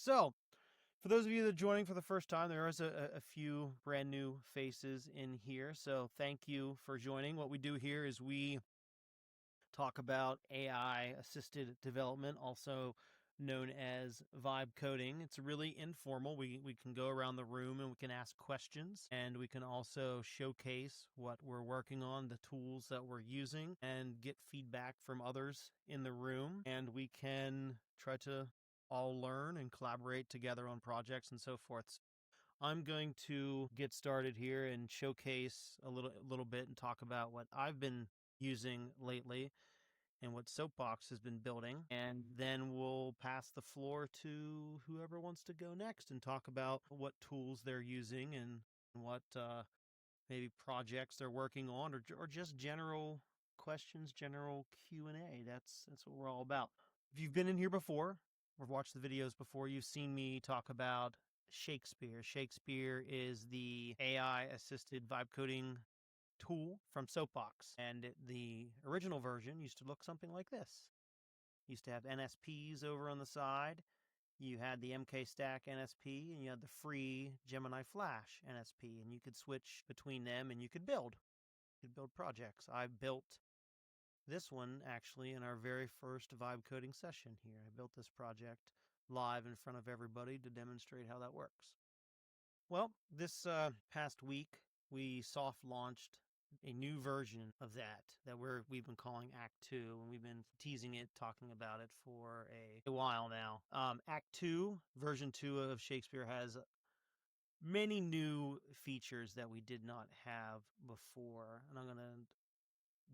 So, for those of you that are joining for the first time, there is a few brand new faces in here. So thank you for joining. What we do here is we talk about AI assisted development, also known as vibe coding. It's really informal. We can go around the room and we can ask questions, and we can also showcase what we're working on, the tools that we're using, and get feedback from others in the room. And we can try to all learn and collaborate together on projects and so forth. I'm going to get started here and showcase a little bit and talk about what I've been using lately and what Soapbox has been building. And then we'll pass the floor to whoever wants to go next and talk about what tools they're using and what maybe projects they're working on, or just general questions, general Q&A. That's what we're all about. If you've been in here before or watched the videos before, you've seen me talk about Shakespeare. Shakespeare is the AI assisted vibe coding tool from Soapbox, and the original version used to look something like this. Used to have NSPs over on the side. You had the MK Stack NSP, and you had the free Gemini Flash NSP, and you could switch between them and you could build. You could build projects. I built this one actually in our very first vibe coding session here. I built this project live in front of everybody to demonstrate how that works. Well, this past week, we soft launched a new version of that we've been calling Act II, and we've been teasing it, talking about it for a while now. Act II, version 2 of Shakespeare, has many new features that we did not have before, and I'm going to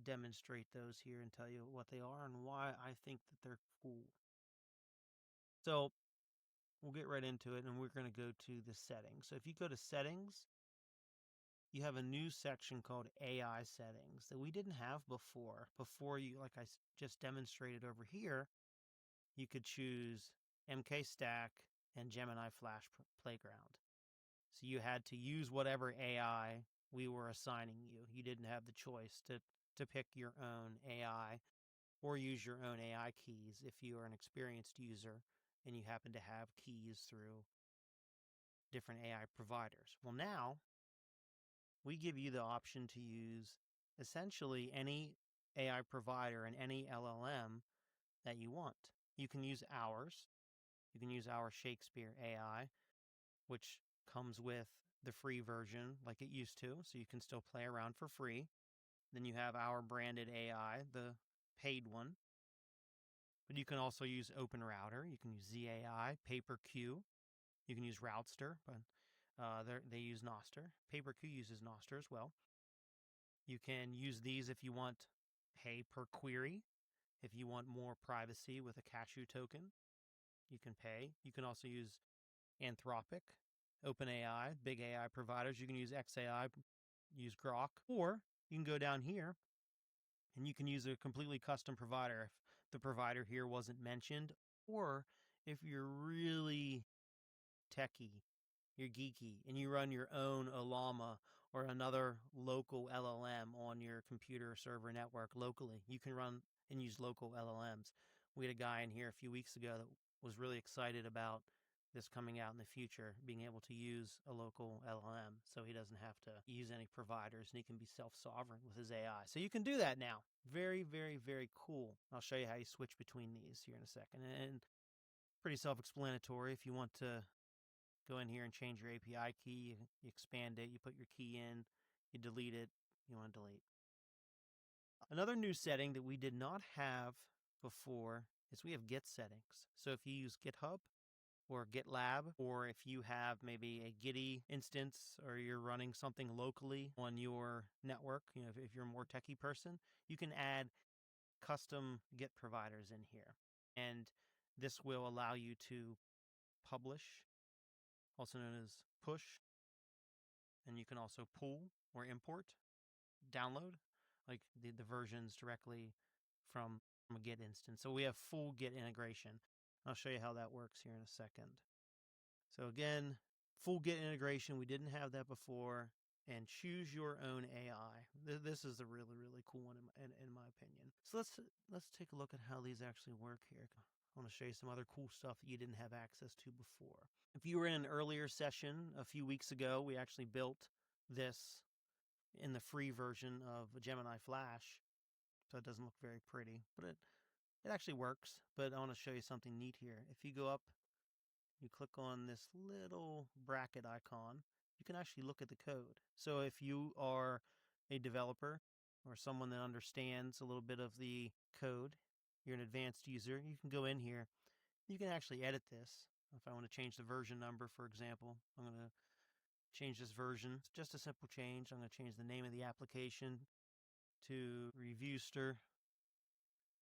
demonstrate those here and tell you what they are and why I think that they're cool. So we'll get right into it, and we're going to go to the settings. So if you go to settings, you have a new section called AI settings that we didn't have before. Before, you, like I just demonstrated over here, you could choose MK Stack and Gemini Flash Playground. So you had to use whatever AI we were assigning you. You didn't have the choice to pick your own AI or use your own AI keys if you are an experienced user and you happen to have keys through different AI providers. Well, now we give you the option to use essentially any AI provider and any LLM that you want. You can use ours. You can use our Shakespeare AI, which comes with the free version like it used to, so you can still play around for free. Then you have our branded AI, the paid one. But you can also use OpenRouter. You can use ZAI, PaperQ. You can use Routester, but they use Nostr. PaperQ uses Nostr as well. You can use these if you want pay per query. If you want more privacy with a cashew token, you can pay. You can also use Anthropic, OpenAI, big AI providers. You can use XAI, use Grok, or you can go down here and you can use a completely custom provider if the provider here wasn't mentioned, or if you're really techie, you're geeky, and you run your own Llama or another local LLM on your computer server network locally. You can run and use local LLMs. We had a guy in here a few weeks ago that was really excited about this coming out in the future, being able to use a local LLM so he doesn't have to use any providers and he can be self-sovereign with his AI. So you can do that now. Very, very, very cool. I'll show you how you switch between these here in a second. And pretty self-explanatory. If you want to go in here and change your API key, you expand it, you put your key in, you delete it, you want to delete. Another new setting that we did not have before is we have Git settings. So if you use GitHub or GitLab, or if you have maybe a Gitty instance or you're running something locally on your network, if you're a more techie person, you can add custom Git providers in here. And this will allow you to publish, also known as push, and you can also pull or import, download, like the versions directly from a Git instance. So we have full Git integration. I'll show you how that works here in a second. So again, full Git integration. We didn't have that before. And choose your own AI. This is a really, really cool one in my opinion. So let's take a look at how these actually work here. I want to show you some other cool stuff that you didn't have access to before. If you were in an earlier session a few weeks ago, we actually built this in the free version of Gemini Flash. So it doesn't look very pretty, but it actually works. But I want to show you something neat here. If you go up, you click on this little bracket icon, you can actually look at the code. So if you are a developer or someone that understands a little bit of the code, you're an advanced user, you can go in here. You can actually edit this. If I want to change the version number, for example, I'm going to change this version. It's just a simple change. I'm going to change the name of the application to Reviewster,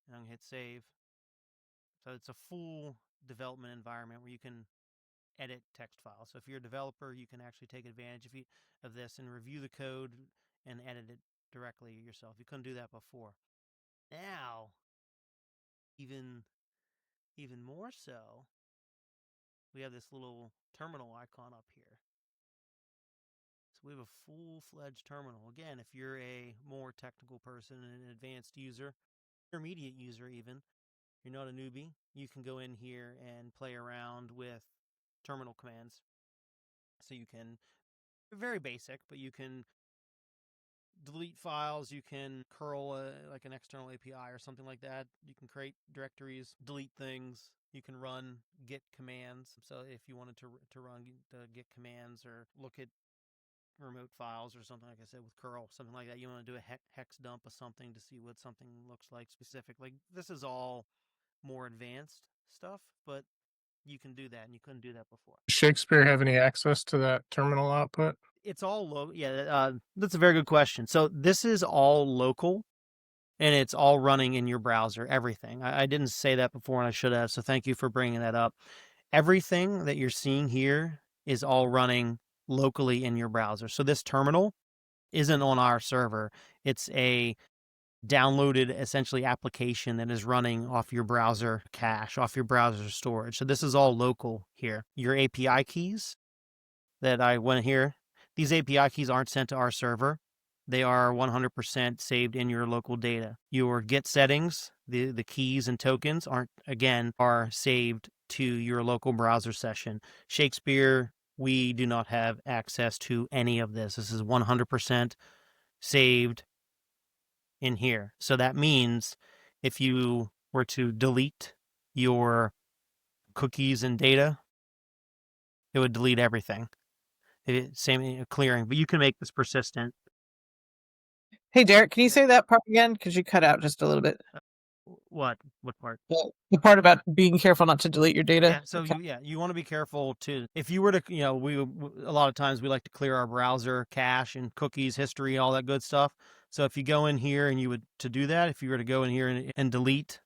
and I'm going to hit save. So it's a full development environment where you can edit text files. So if you're a developer, you can actually take advantage of this and review the code and edit it directly yourself. You couldn't do that before. Now, even more so, we have this little terminal icon up here. So we have a full-fledged terminal. Again, if you're a more technical person, an advanced user, intermediate user even, you're not a newbie, you can go in here and play around with terminal commands. So you can, very basic, but you can delete files, you can curl like an external API or something like that. You can create directories, delete things. You can run git commands. So if you wanted to run the git commands or look at remote files or something, like I said, with curl, something like that, you want to do a hex dump of something to see what something looks like specifically. This is all more advanced stuff, but you can do that, and you couldn't do that before. Shakespeare have any access to that terminal output? It's all local. Yeah, that's a very good question. So this is all local, and it's all running in your browser, everything. I didn't say that before, and I should have, so thank you for bringing that up. Everything that you're seeing here is all running locally in your browser. So this terminal isn't on our server. It's a downloaded, essentially, application that is running off your browser cache, off your browser storage. So this is all local here. Your API keys that I went here, these API keys aren't sent to our server. They are 100% saved in your local data. Your Git settings, the keys and tokens are saved to your local browser session. Shakespeare, we do not have access to any of this. This is 100% saved in here. So that means if you were to delete your cookies and data, it would delete everything. Same clearing, but you can make this persistent. Hey, Derek, can you say that part again? Because you cut out just a little bit. What part? The part about being careful not to delete your data. Yeah, so you want to be careful to, if you were to, a lot of times we like to clear our browser cache and cookies, history, all that good stuff. So if you go in here and to do that, if you were to go in here and delete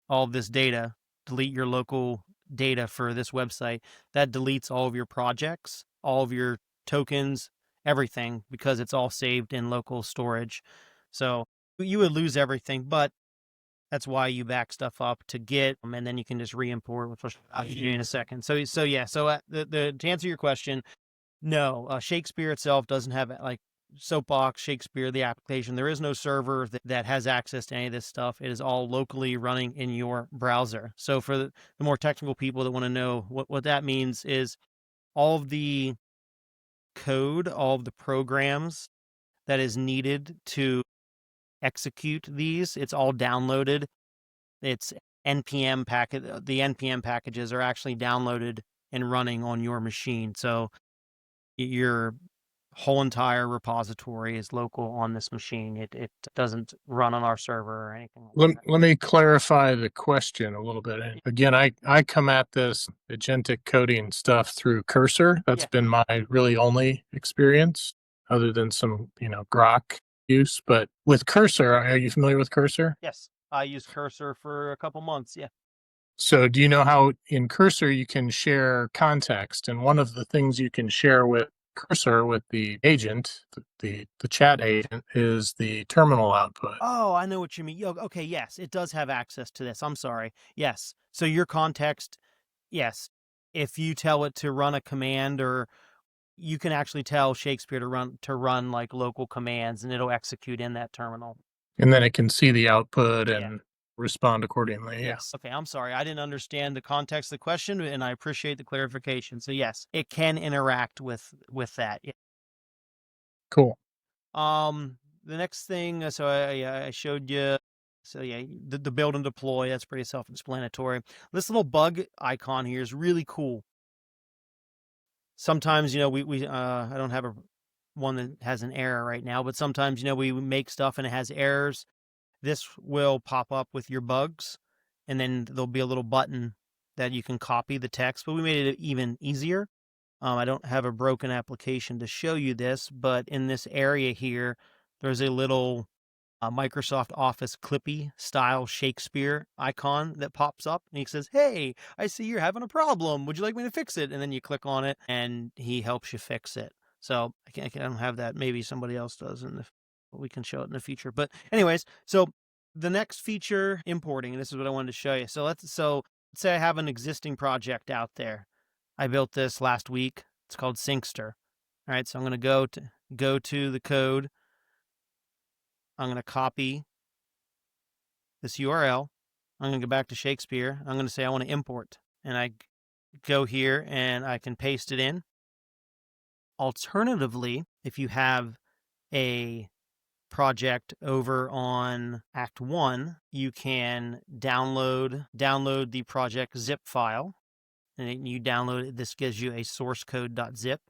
all of this data, delete your local data for this website, that deletes all of your projects, all of your tokens, everything, because it's all saved in local storage. So you would lose everything, but that's why you back stuff up to Git, and then you can just re-import, which I'll show you in a second. So to answer your question, no, Shakespeare itself doesn't have like Soapbox, Shakespeare, the application. There is no server that has access to any of this stuff. It is all locally running in your browser. So for the more technical people that want to know what that means is all of the code, all of the programs that is needed to execute these, it's all downloaded. It's NPM packet. The NPM packages are actually downloaded and running on your machine. So your whole entire repository is local on this machine. It doesn't run on our server or anything like that. Let me clarify the question a little bit. Again, I come at this agentic coding stuff through Cursor. That's been my really only experience, other than some Grok use. But with Cursor, are you familiar with Cursor? Yes, I used Cursor for a couple months. Yeah. So do you know how in Cursor you can share context? And one of the things you can share with Cursor, with the agent, the chat agent, is the terminal output. Oh, I know what you mean. Okay, yes, it does have access to this. I'm sorry. Yes. So your context, yes. If you tell it to run a command, or you can actually tell Shakespeare to run like local commands, and it'll execute in that terminal. And then it can see the output and respond accordingly. Yeah. Yes. Okay, I'm sorry. I didn't understand the context of the question, and I appreciate the clarification. So yes, it can interact with that. Yeah. Cool. The next thing, so I showed you. So yeah, the build and deploy, that's pretty self-explanatory. This little bug icon here is really cool. Sometimes, we I don't have one that has an error right now, but sometimes, we make stuff and it has errors. This will pop up with your bugs, and then there'll be a little button that you can copy the text, but we made it even easier. I don't have a broken application to show you this, but in this area here, there's a little Microsoft Office Clippy style Shakespeare icon that pops up, and he says, "Hey, I see you're having a problem. Would you like me to fix it?" And then you click on it, and he helps you fix it. So I don't have that. Maybe somebody else does, and we can show it in the future. But anyways, so the next feature, importing, and this is what I wanted to show you. So let's say I have an existing project out there. I built this last week. It's called Syncster. All right, so I'm going to go to the code. I'm going to copy this URL. I'm going to go back to Shakespeare. I'm going to say I want to import, and I go here and I can paste it in. Alternatively, if you have a project over on Act 1, you can download the project zip file, and you download it. This gives you a source code.zip,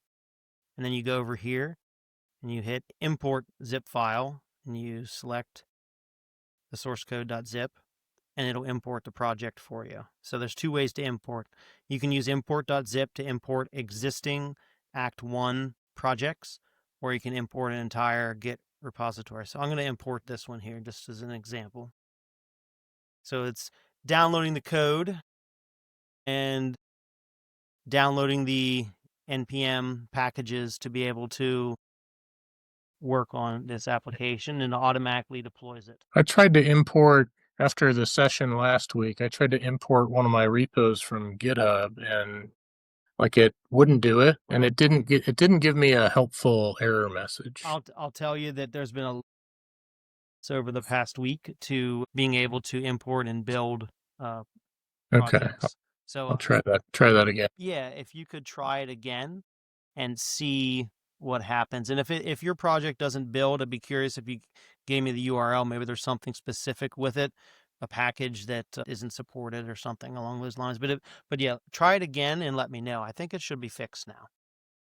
and then you go over here and you hit import zip file, and you select the source code.zip, and it'll import the project for you. So there's two ways to import. You can use import.zip to import existing Act 1 projects, or you can import an entire Git repository. So I'm going to import this one here just as an example. So it's downloading the code and downloading the NPM packages to be able to work on this application, and automatically deploys it. I tried to import after the session last week. I tried to import one of my repos from GitHub, and it wouldn't do it, and it didn't give me a helpful error message. I'll tell you that there's been over the past week to being able to import and build projects. Okay, So I'll try that again. Yeah, if you could try it again and see what happens. And if your project doesn't build, I'd be curious if you gave me the URL. Maybe there's something specific with it, a package that isn't supported or something along those lines. But yeah, try it again and let me know. I think it should be fixed now.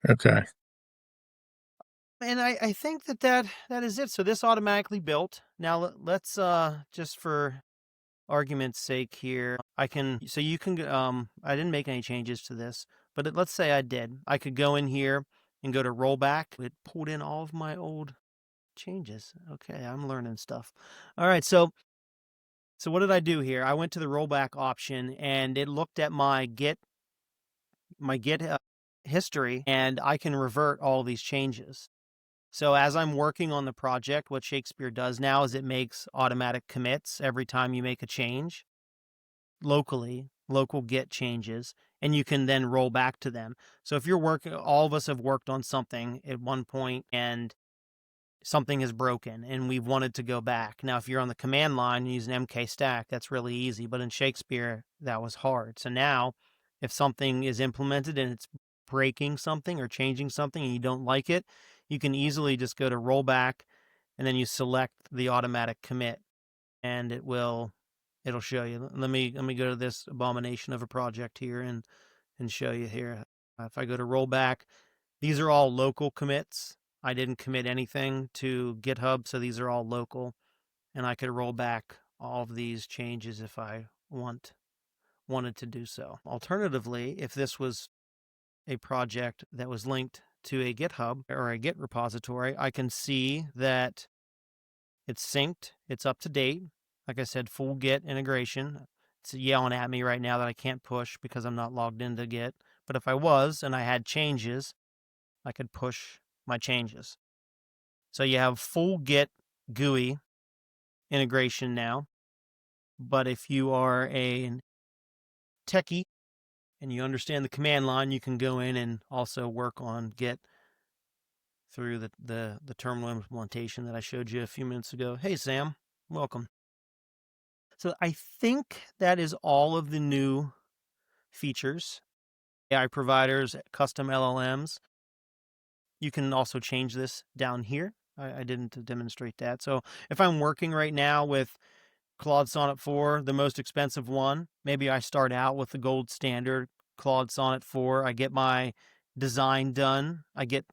Okay. And I think that is it. So this automatically built. Now let's just for argument's sake here, you can I didn't make any changes to this, but let's say I did. I could go in here and go to rollback. It pulled in all of my old changes. Okay, I'm learning stuff. All right, so what did I do here? I went to the rollback option, and it looked at my Git history, and I can revert all these changes. So as I'm working on the project, what Shakespeare does now is it makes automatic commits every time you make a change locally, local Git changes, and you can then roll back to them. So if you're working, all of us have worked on something at one point and something is broken and we've wanted to go back. Now, if you're on the command line using MK stack, that's really easy, but in Shakespeare, that was hard. So now if something is implemented and it's breaking something or changing something and you don't like it, you can easily just go to rollback and then you select the automatic commit, and it'll show you. Let me go to this abomination of a project here and show you here. If I go to rollback, these are all local commits. I didn't commit anything to GitHub, so these are all local, and I could roll back all of these changes if I wanted to do so. Alternatively, if this was a project that was linked to a GitHub or a Git repository, I can see that it's synced, it's up to date. Like I said, full Git integration. It's yelling at me right now that I can't push because I'm not logged into Git. But if I was and I had changes, I could push my changes. So you have full Git GUI integration now. But if you are a techie and you understand the command line, you can go in and also work on Git through the terminal implementation that I showed you a few minutes ago. Hey, Sam, welcome. So I think that is all of the new features. AI providers, custom LLMs. You can also change this down here. I didn't demonstrate that. So if I'm working right now with Claude Sonnet 4, the most expensive one, maybe I start out with the gold standard Claude Sonnet 4. I get my design done. I get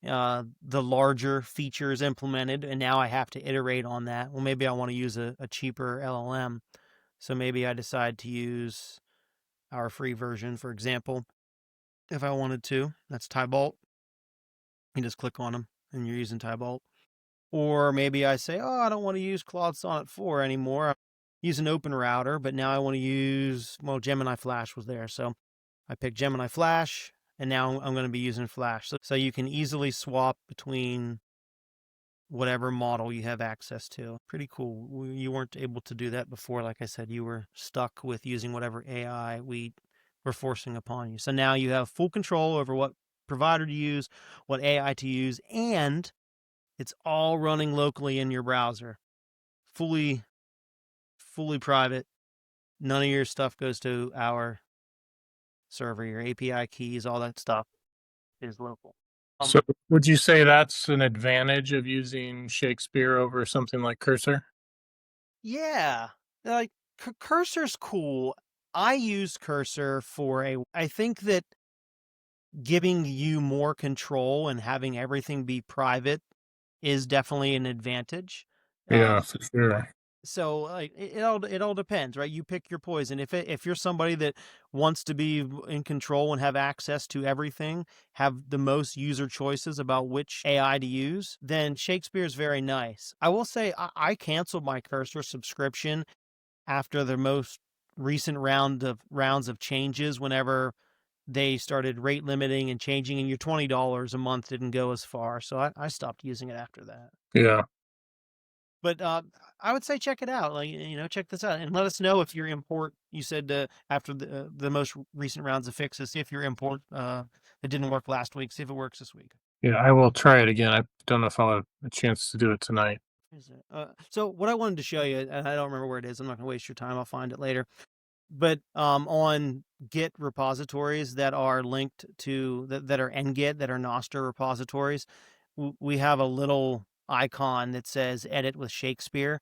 the larger features implemented, and now I have to iterate on that. Well, maybe I want to use a cheaper LLM. So maybe I decide to use our free version, for example, if I wanted to. That's Tybolt. You just click on them and you're using Tybolt. Or maybe I say, oh, I don't want to use Claude Sonnet 4 anymore. I use an open router, but now I want to use, well, Gemini Flash was there. So I picked Gemini Flash, and now I'm going to be using Flash. So you can easily swap between whatever model you have access to. Pretty cool. You weren't able to do that before. Like I said, you were stuck with using whatever AI we were forcing upon you. So now you have full control over what provider to use, what AI to use, and it's all running locally in your browser. Fully private. None of your stuff goes to our server. Your API keys, all that stuff is local. So would you say that's an advantage of using Shakespeare over something like Cursor? Yeah. Like Cursor's cool. I use Cursor I think that giving you more control and having everything be private is definitely an advantage. Yeah, for sure. So like it all depends, right? You pick your poison. If you're somebody that wants to be in control and have access to everything, have the most user choices about which AI to use, then Shakespeare is very nice. I will say I canceled my Cursor subscription after the most recent rounds of changes. Whenever they started rate limiting and changing, and your $20 a month didn't go as far, so I stopped using it after that. Yeah. But I would say check it out. Like, check this out and let us know if your import. You said after the most recent rounds of fixes, see if your import it didn't work last week. See if it works this week. Yeah, I will try it again. I don't know if I'll have a chance to do it tonight. So what I wanted to show you, and I don't remember where it is. I'm not going to waste your time. I'll find it later. But on Git repositories that are linked to that are NGit, that are Nostr repositories, we have a little icon that says edit with Shakespeare,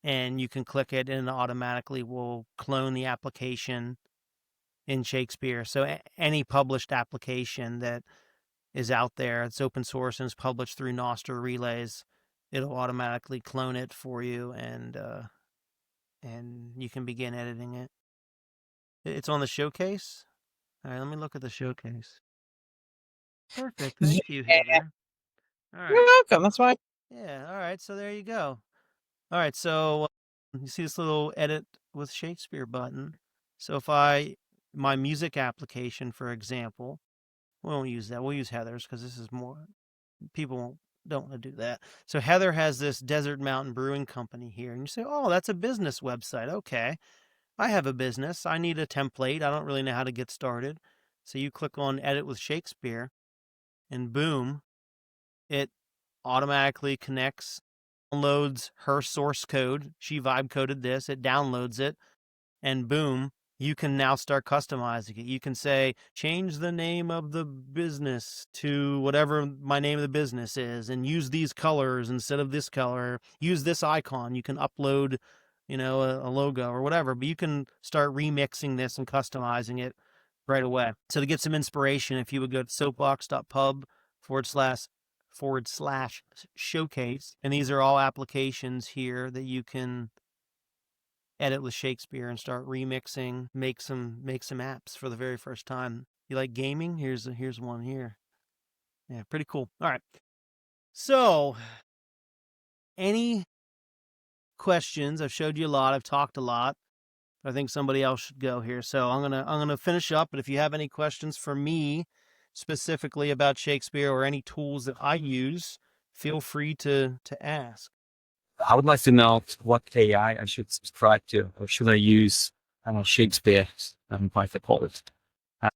and you can click it and it automatically will clone the application in Shakespeare. So any published application that is out there, it's open source and is published through Nostr relays, it'll automatically clone it for you, and you can begin editing it. It's on the showcase. All right, let me look at the showcase. Perfect. Thank you, Heather. All right. You're welcome. That's why. Yeah. All right. So there you go. All right. So you see this little edit with Shakespeare button. So if my music application, for example, we won't use that. We'll use Heather's because this is more, people don't want to do that. So Heather has this Desert Mountain Brewing Company here. And you say, oh, that's a business website. Okay. I have a business. I need a template. I don't really know how to get started. So you click on edit with Shakespeare and boom, it automatically connects, downloads her source code. She vibe coded this. It downloads it, and boom, you can now start customizing it. You can say, change the name of the business to whatever my name of the business is, and use these colors instead of this color. Use this icon. You can upload, a logo or whatever, but you can start remixing this and customizing it right away. So to get some inspiration, if you would go to soapbox.pub/showcase, and these are all applications here that you can edit with Shakespeare and start remixing, make some apps for the very first time. You like gaming? Here's one here. Yeah, pretty cool. All right. So, any questions? I've showed you a lot. I've talked a lot. I think somebody else should go here. So I'm gonna finish up. But if you have any questions for me specifically about Shakespeare or any tools that I use, feel free to ask. I would like to know what AI I should subscribe to, or should I use Shakespeare by default?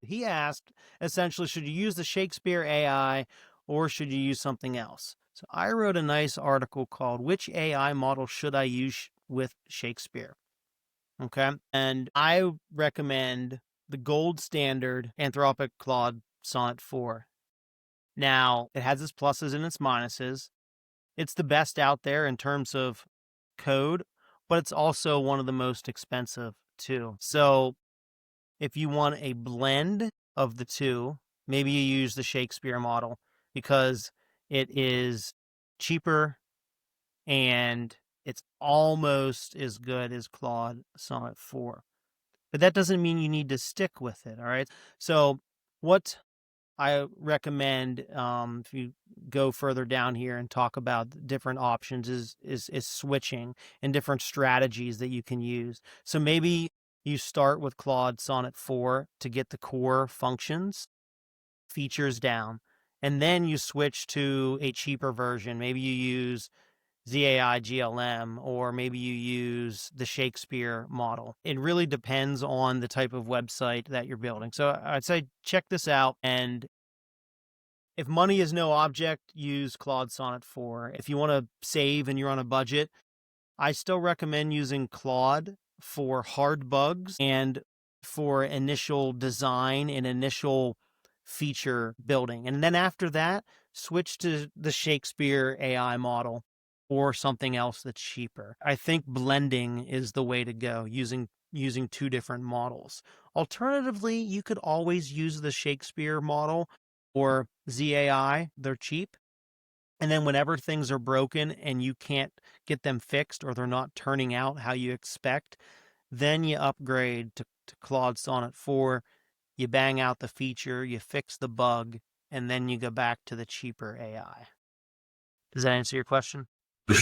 He asked, essentially, should you use the Shakespeare AI or should you use something else? So I wrote a nice article called "Which AI Model Should I Use with Shakespeare. Okay. And I recommend the gold standard Anthropic Claude Sonnet 4. Now, it has its pluses and its minuses. It's the best out there in terms of code, but it's also one of the most expensive too. So if you want a blend of the two, maybe you use the Shakespeare model because it is cheaper and it's almost as good as Claude Sonnet 4. But that doesn't mean you need to stick with it, all right? So what I recommend, if you go further down here and talk about different options, is switching and different strategies that you can use. So maybe you start with Claude Sonnet 4 to get the core functions, features down, and then you switch to a cheaper version. Maybe you use ZAI GLM, or maybe you use the Shakespeare model. It really depends on the type of website that you're building. So I'd say check this out. And if money is no object, use Claude Sonnet 4. If you want to save and you're on a budget, I still recommend using Claude for hard bugs and for initial design and initial feature building. And then after that, switch to the Shakespeare AI model or something else that's cheaper. I think blending is the way to go, using two different models. Alternatively, you could always use the Shakespeare model or ZAI. They're cheap. And then whenever things are broken and you can't get them fixed or they're not turning out how you expect, then you upgrade to Claude Sonnet 4, you bang out the feature, you fix the bug, and then you go back to the cheaper AI. Does that answer your question?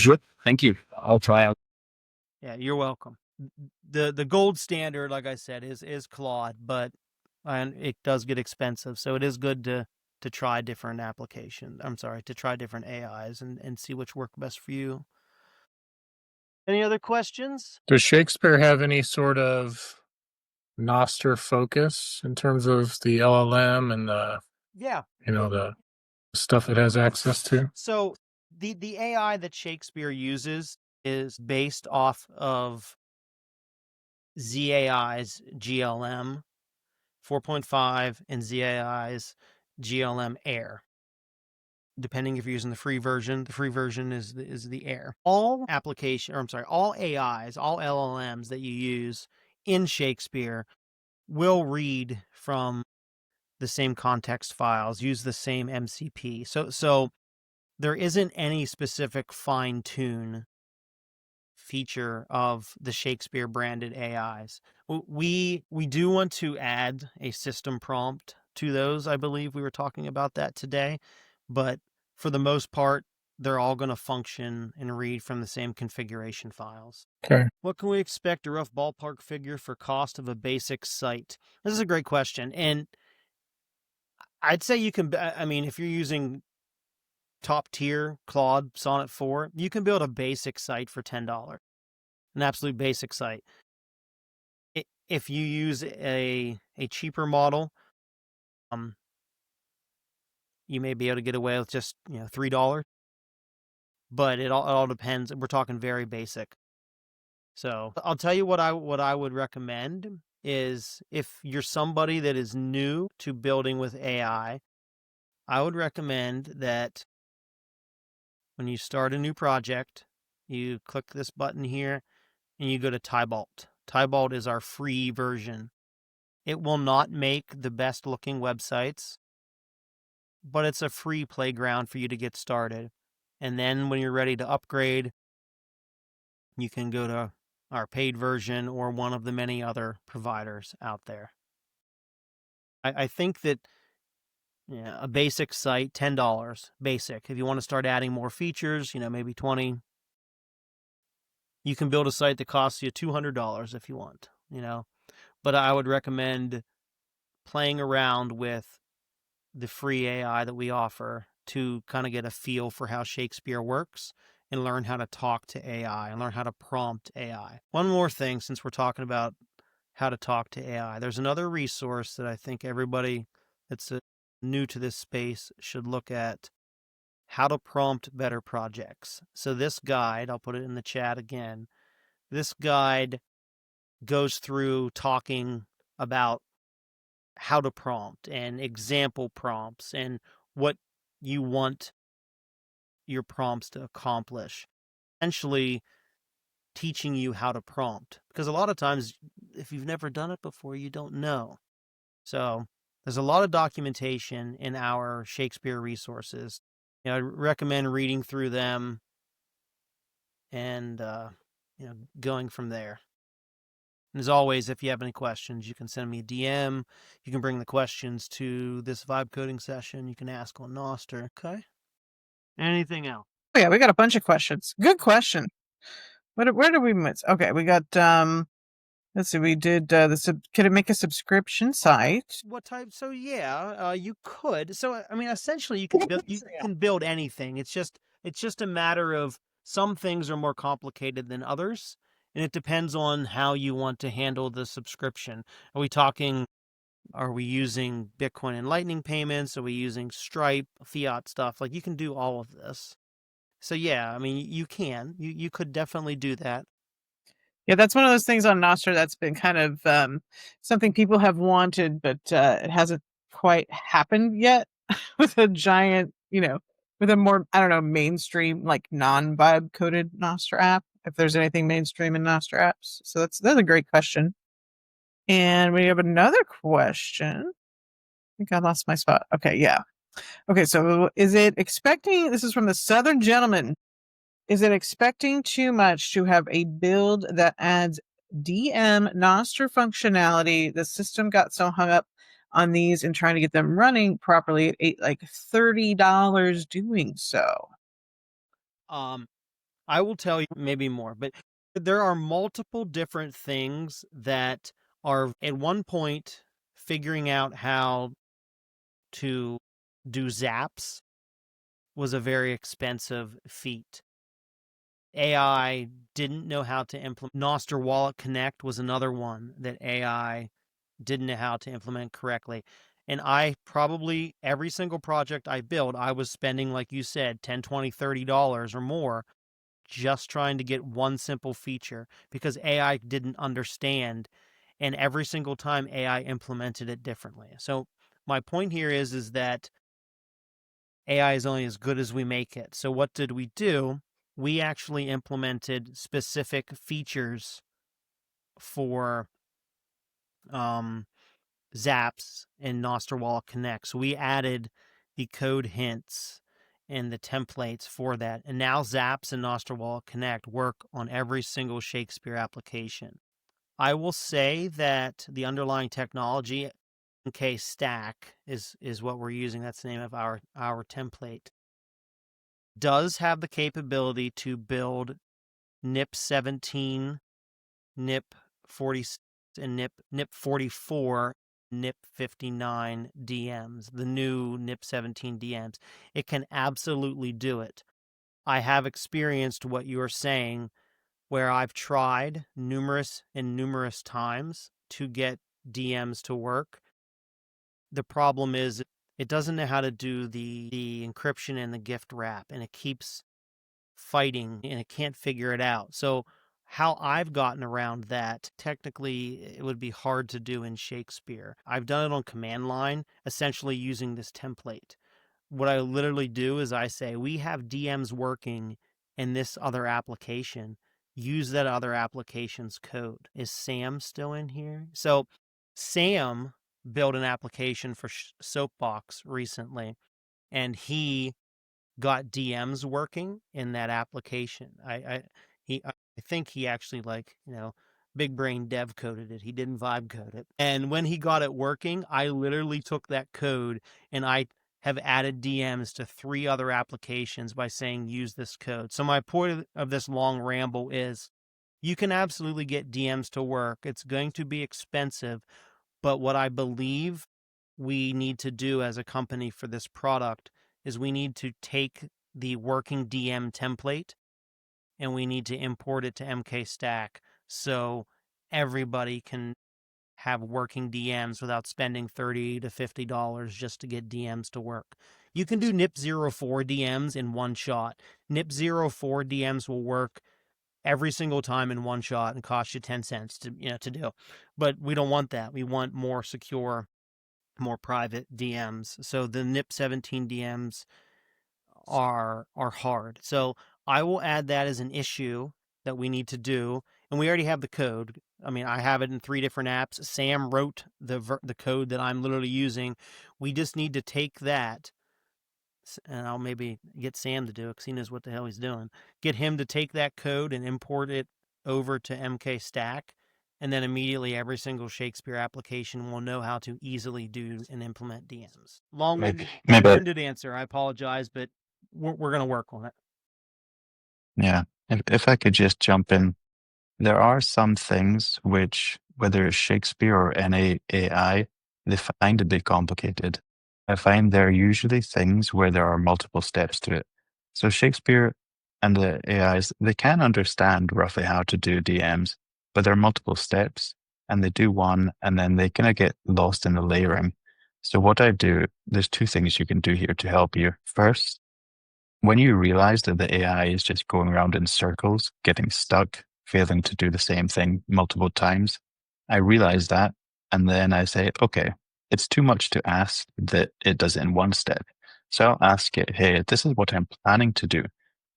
Good. Thank you. I'll try out. Yeah, you're welcome. The gold standard, like I said, is Claude, but it does get expensive. So it is good to try different applications. To try different AIs and see which work best for you. Any other questions? Does Shakespeare have any sort of Nostr focus in terms of the LLM and the the stuff it has access to? So the AI that Shakespeare uses is based off of ZAI's GLM 4.5 and ZAI's GLM Air. Depending if you're using the free version is the Air. All AIs, all LLMs that you use in Shakespeare will read from the same context files, use the same MCP. So there isn't any specific fine-tune feature of the Shakespeare branded AIs. We do want to add a system prompt to those. I believe we were talking about that today, but for the most part, they're all going to function and read from the same configuration files. Okay. What can we expect a rough ballpark figure for cost of a basic site? This is a great question. And I'd say you can, if you're using top tier Claude Sonnet 4, you can build a basic site for $10, an absolute basic site. If you use a cheaper model, you may be able to get away with just $3, but it all depends. We're talking very basic. So I'll tell you what I would recommend is, if you're somebody that is new to building with AI, I would recommend that when you start a new project, you click this button here and you go to Tybalt. Tybalt is our free version. It will not make the best looking websites, but it's a free playground for you to get started. And then when you're ready to upgrade, you can go to our paid version or one of the many other providers out there. I think that a basic site, $10 basic. If you want to start adding more features, maybe $20. You can build a site that costs you $200 if you want, But I would recommend playing around with the free AI that we offer to kind of get a feel for how Shakespeare works and learn how to talk to AI and learn how to prompt AI. One more thing, since we're talking about how to talk to AI, there's another resource that I think everybody that's new to this space should look at: how to prompt better projects. So this guide, I'll put it in the chat again, This guide goes through talking about how to prompt and example prompts and what you want your prompts to accomplish. Essentially teaching you how to prompt, because a lot of times if you've never done it before, you don't know. So there's a lot of documentation in our Shakespeare resources. I recommend reading through them and going from there. And as always, if you have any questions, you can send me a DM. You can bring the questions to this vibe coding session. You can ask on Nostr. Okay. Anything else? Oh, yeah, we got a bunch of questions. Good question. Where did we miss? Okay, we got let's see, we did could it make a subscription site? What type? So yeah, you could. So I mean, essentially, you can build. You can build anything. It's just a matter of some things are more complicated than others, and it depends on how you want to handle the subscription. Are we using Bitcoin and Lightning payments? Are we using Stripe, fiat stuff? Like, you can do all of this. So yeah, I mean, you could definitely do that. Yeah, that's one of those things on Nostr that's been kind of something people have wanted, but it hasn't quite happened yet with a giant, with a more, I don't know, mainstream, like non-vibe coded Nostr app, if there's anything mainstream in Nostr apps. So that's a great question. And we have another question. I think I lost my spot. Okay, yeah. Okay, so is it expecting, this is from the Southern Gentleman, is it expecting too much to have a build that adds DM Nostr functionality? The system got so hung up on these and trying to get them running properly, it ate like $30 doing so. I will tell you maybe more, but there are multiple different things that are at one point figuring out how to do zaps was a very expensive feat. AI didn't know how to implement. Nostr Wallet Connect was another one that AI didn't know how to implement correctly. And I probably, every single project I built, I was spending, like you said, $10, $20, $30 or more just trying to get one simple feature because AI didn't understand. And every single time AI implemented it differently. So my point here is that AI is only as good as we make it. So what did we do? We actually implemented specific features for Zaps and Nostr Wallet Connect. So we added the code hints and the templates for that. And now Zaps and Nostr Wallet Connect work on every single Shakespeare application. I will say that the underlying technology, MK Stack, is what we're using. That's the name of our template. Does have the capability to build NIP 17, NIP 40, and NIP 44, NIP 59 DMs, the new NIP 17 DMs. It can absolutely do it. I have experienced what you're saying, where I've tried numerous times to get DMs to work. The problem is it doesn't know how to do the encryption and the gift wrap, and it keeps fighting and it can't figure it out. So how I've gotten around that, technically it would be hard to do in Shakespeare. I've done it on command line, essentially using this template. What I literally do is I say, we have DMs working in this other application. Use that other application's code. Is Sam still in here? So Sam built an application for Soapbox recently, and he got DMs working in that application. I think he actually, big brain dev coded it. He didn't vibe code it. And when he got it working, I literally took that code and I have added DMs to 3 other applications by saying use this code. So my point of this long ramble is you can absolutely get DMs to work. It's going to be expensive, but what I believe we need to do as a company for this product is we need to take the working DM template and we need to import it to MK Stack so everybody can have working DMs without spending $30 to $50 just to get DMs to work. You can do NIP04 DMs in one shot. NIP04 DMs will work every single time in one shot and cost you 10 cents to do. But we don't want that. We want more secure, more private DMs. So the NIP17 DMs are hard. So I will add that as an issue that we need to do, and we already have the code. I mean, I have it in 3 different apps. Sam wrote the code that I'm literally using. We just need to take that, and I'll maybe get Sam to do it because he knows what the hell he's doing. Get him to take that code and import it over to MK Stack, and then immediately every single Shakespeare application will know how to easily do and implement DMs. Long-winded answer. I apologize, but we're going to work on it. Yeah. If I could just jump in, there are some things which, whether it's Shakespeare or any AI, they find a bit complicated. I find there are usually things where there are multiple steps to it. So Shakespeare and the AIs, they can understand roughly how to do DMs, but there are multiple steps and they do one and then they kind of get lost in the layering. So what I do, there's 2 things you can do here to help you. First, when you realize that the AI is just going around in circles, getting stuck, failing to do the same thing multiple times, I realize that. And then I say, okay, it's too much to ask that it does it in one step. So I'll ask it, hey, this is what I'm planning to do.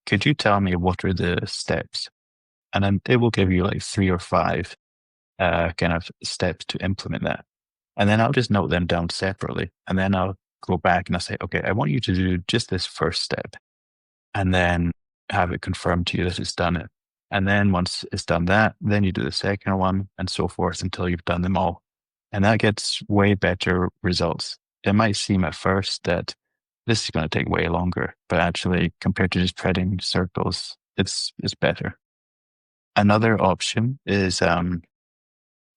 Could you tell me what are the steps? And then it will give you like 3 or 5 kind of steps to implement that. And then I'll just note them down separately. And then I'll go back and I'll say, okay, I want you to do just this first step. And then have it confirmed to you that it's done it. And then once it's done that, then you do the second one and so forth until you've done them all. And that gets way better results. It might seem at first that this is going to take way longer, but actually compared to just treading circles, it's better. Another option is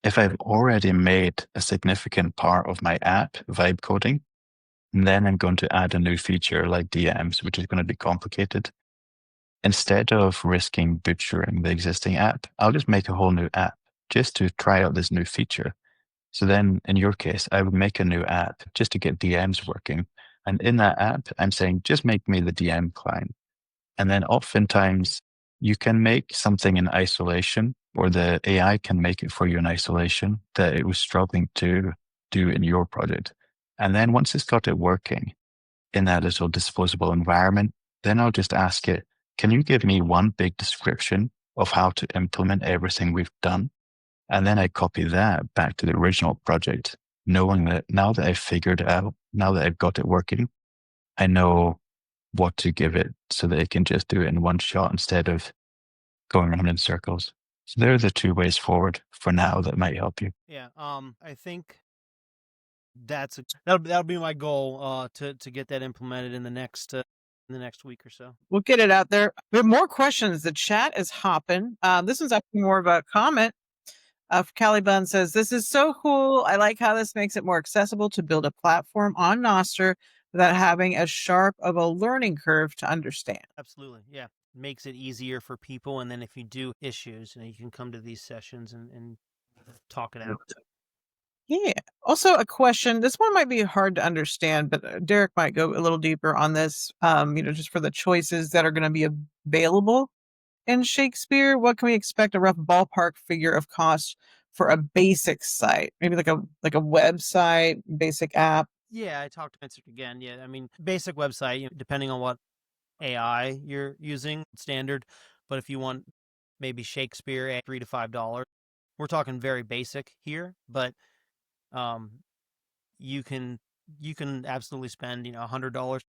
if I've already made a significant part of my app vibe coding, then I'm going to add a new feature like DMs, which is going to be complicated. Instead of risking butchering the existing app, I'll just make a whole new app just to try out this new feature. So then in your case, I would make a new app just to get DMs working. And in that app, I'm saying, just make me the DM client. And then oftentimes you can make something in isolation, or the AI can make it for you in isolation that it was struggling to do in your project. And then once it's got it working in that little disposable environment, then I'll just ask it, can you give me one big description of how to implement everything we've done? And then I copy that back to the original project, knowing that now that I've figured it out, now that I've got it working, I know what to give it so that it can just do it in one shot instead of going around in circles. So there are the 2 ways forward for now that might help you. Yeah. I think that'll be my goal to get that implemented in the next week or so. We'll get it out there. We have more questions. The chat is hopping. This one's actually more of a comment. Caliban says, this is so cool. I like how this makes it more accessible to build a platform on Nostr without having as sharp of a learning curve to understand. Absolutely. Yeah. Makes it easier for people. And then if you do issues, you can come to these sessions and talk it out. Yeah. Also a question, this one might be hard to understand, but Derek might go a little deeper on this, just for the choices that are going to be available in Shakespeare. What can we expect a rough ballpark figure of cost for a basic site? Maybe like a website, basic app. Yeah, I talked to Vincent again. Yeah, I mean, basic website, depending on what AI you're using, standard. But if you want maybe Shakespeare at $3 to $5, we're talking very basic here. But you can absolutely spend $100, $150,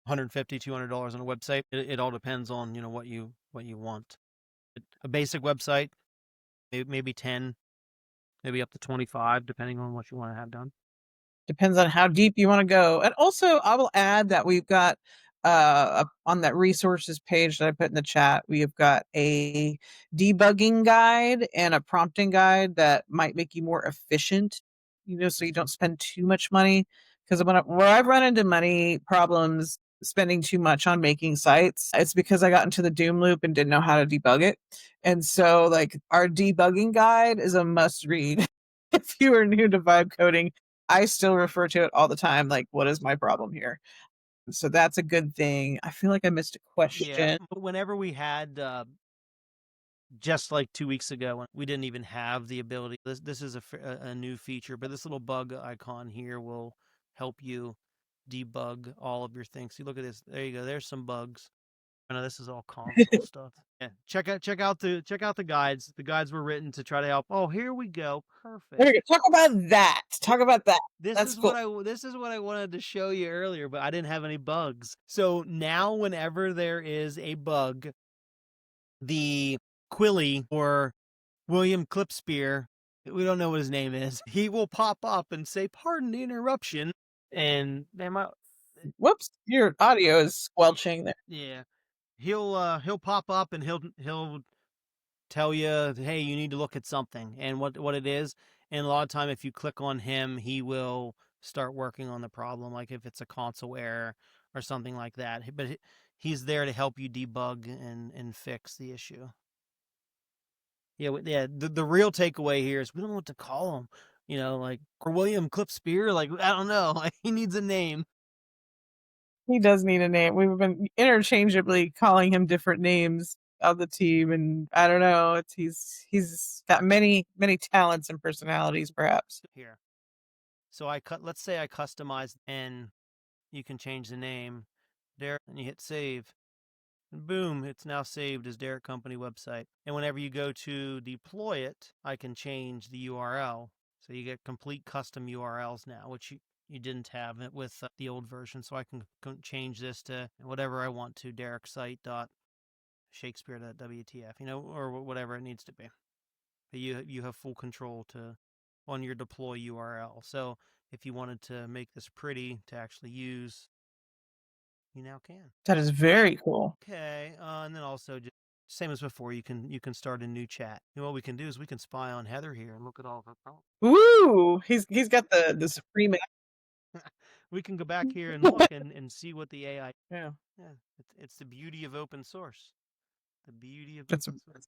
$200 on a website. It all depends on what you want. A basic website, maybe 10, maybe up to 25, depending on what you want to have done. Depends on how deep you want to go. And also, I will add that we've got on that resources page that I put in the chat, we have got a debugging guide and a prompting guide that might make you more efficient, so you don't spend too much money. Because where I've run into money problems spending too much on making sites, it's because I got into the doom loop and didn't know how to debug it. And so like our debugging guide is a must read if you are new to vibe coding. I still refer to it all the time. Like, what is my problem here? So that's a good thing. I feel like I missed a question. Yeah, whenever we had just like 2 weeks ago when we didn't even have the ability. This is a new feature, but this little bug icon here will help you debug all of your things. See, look at this. There you go. There's some bugs. I know this is all console stuff. Yeah, check out the guides. The guides were written to try to help. Oh, here we go. Perfect. There you go. Talk about that. Talk about that. That's cool. This is what I wanted to show you earlier, but I didn't have any bugs. So now, whenever there is a bug, the Quilly or William Clipspear, we don't know what his name is, he will pop up and say, "Pardon the interruption," and they might. Whoops, your audio is squelching there. Yeah, he'll pop up and he'll tell you, "Hey, you need to look at something," and what it is. And a lot of time, if you click on him, he will start working on the problem, like if it's a console error or something like that. But he's there to help you debug and fix the issue. Yeah. The real takeaway here is we don't know what to call him. You know, like, or William Clipspear. Like, I don't know. Like, he needs a name. He does need a name. We've been interchangeably calling him different names of the team, and I don't know. He's got many talents and personalities, perhaps. Here. So let's say I customize, and you can change the name there, and you hit save. And boom, it's now saved as Derek Company website. And whenever you go to deploy it, I can change the URL. So you get complete custom URLs now, which you didn't have it with the old version. So I can change this to whatever I want to, dereksite.shakespeare.wtf, or whatever it needs to be. But you have full control on your deploy URL. So if you wanted to make this pretty to actually use, you now can. That is very cool. Okay, and then also, just same as before, you can start a new chat. And what we can do is we can spy on Heather here and look at all of her problems. Woo! He's got the supreme. We can go back here and look and see what the AI. Yeah. It's the beauty of open source. The beauty of That's open source.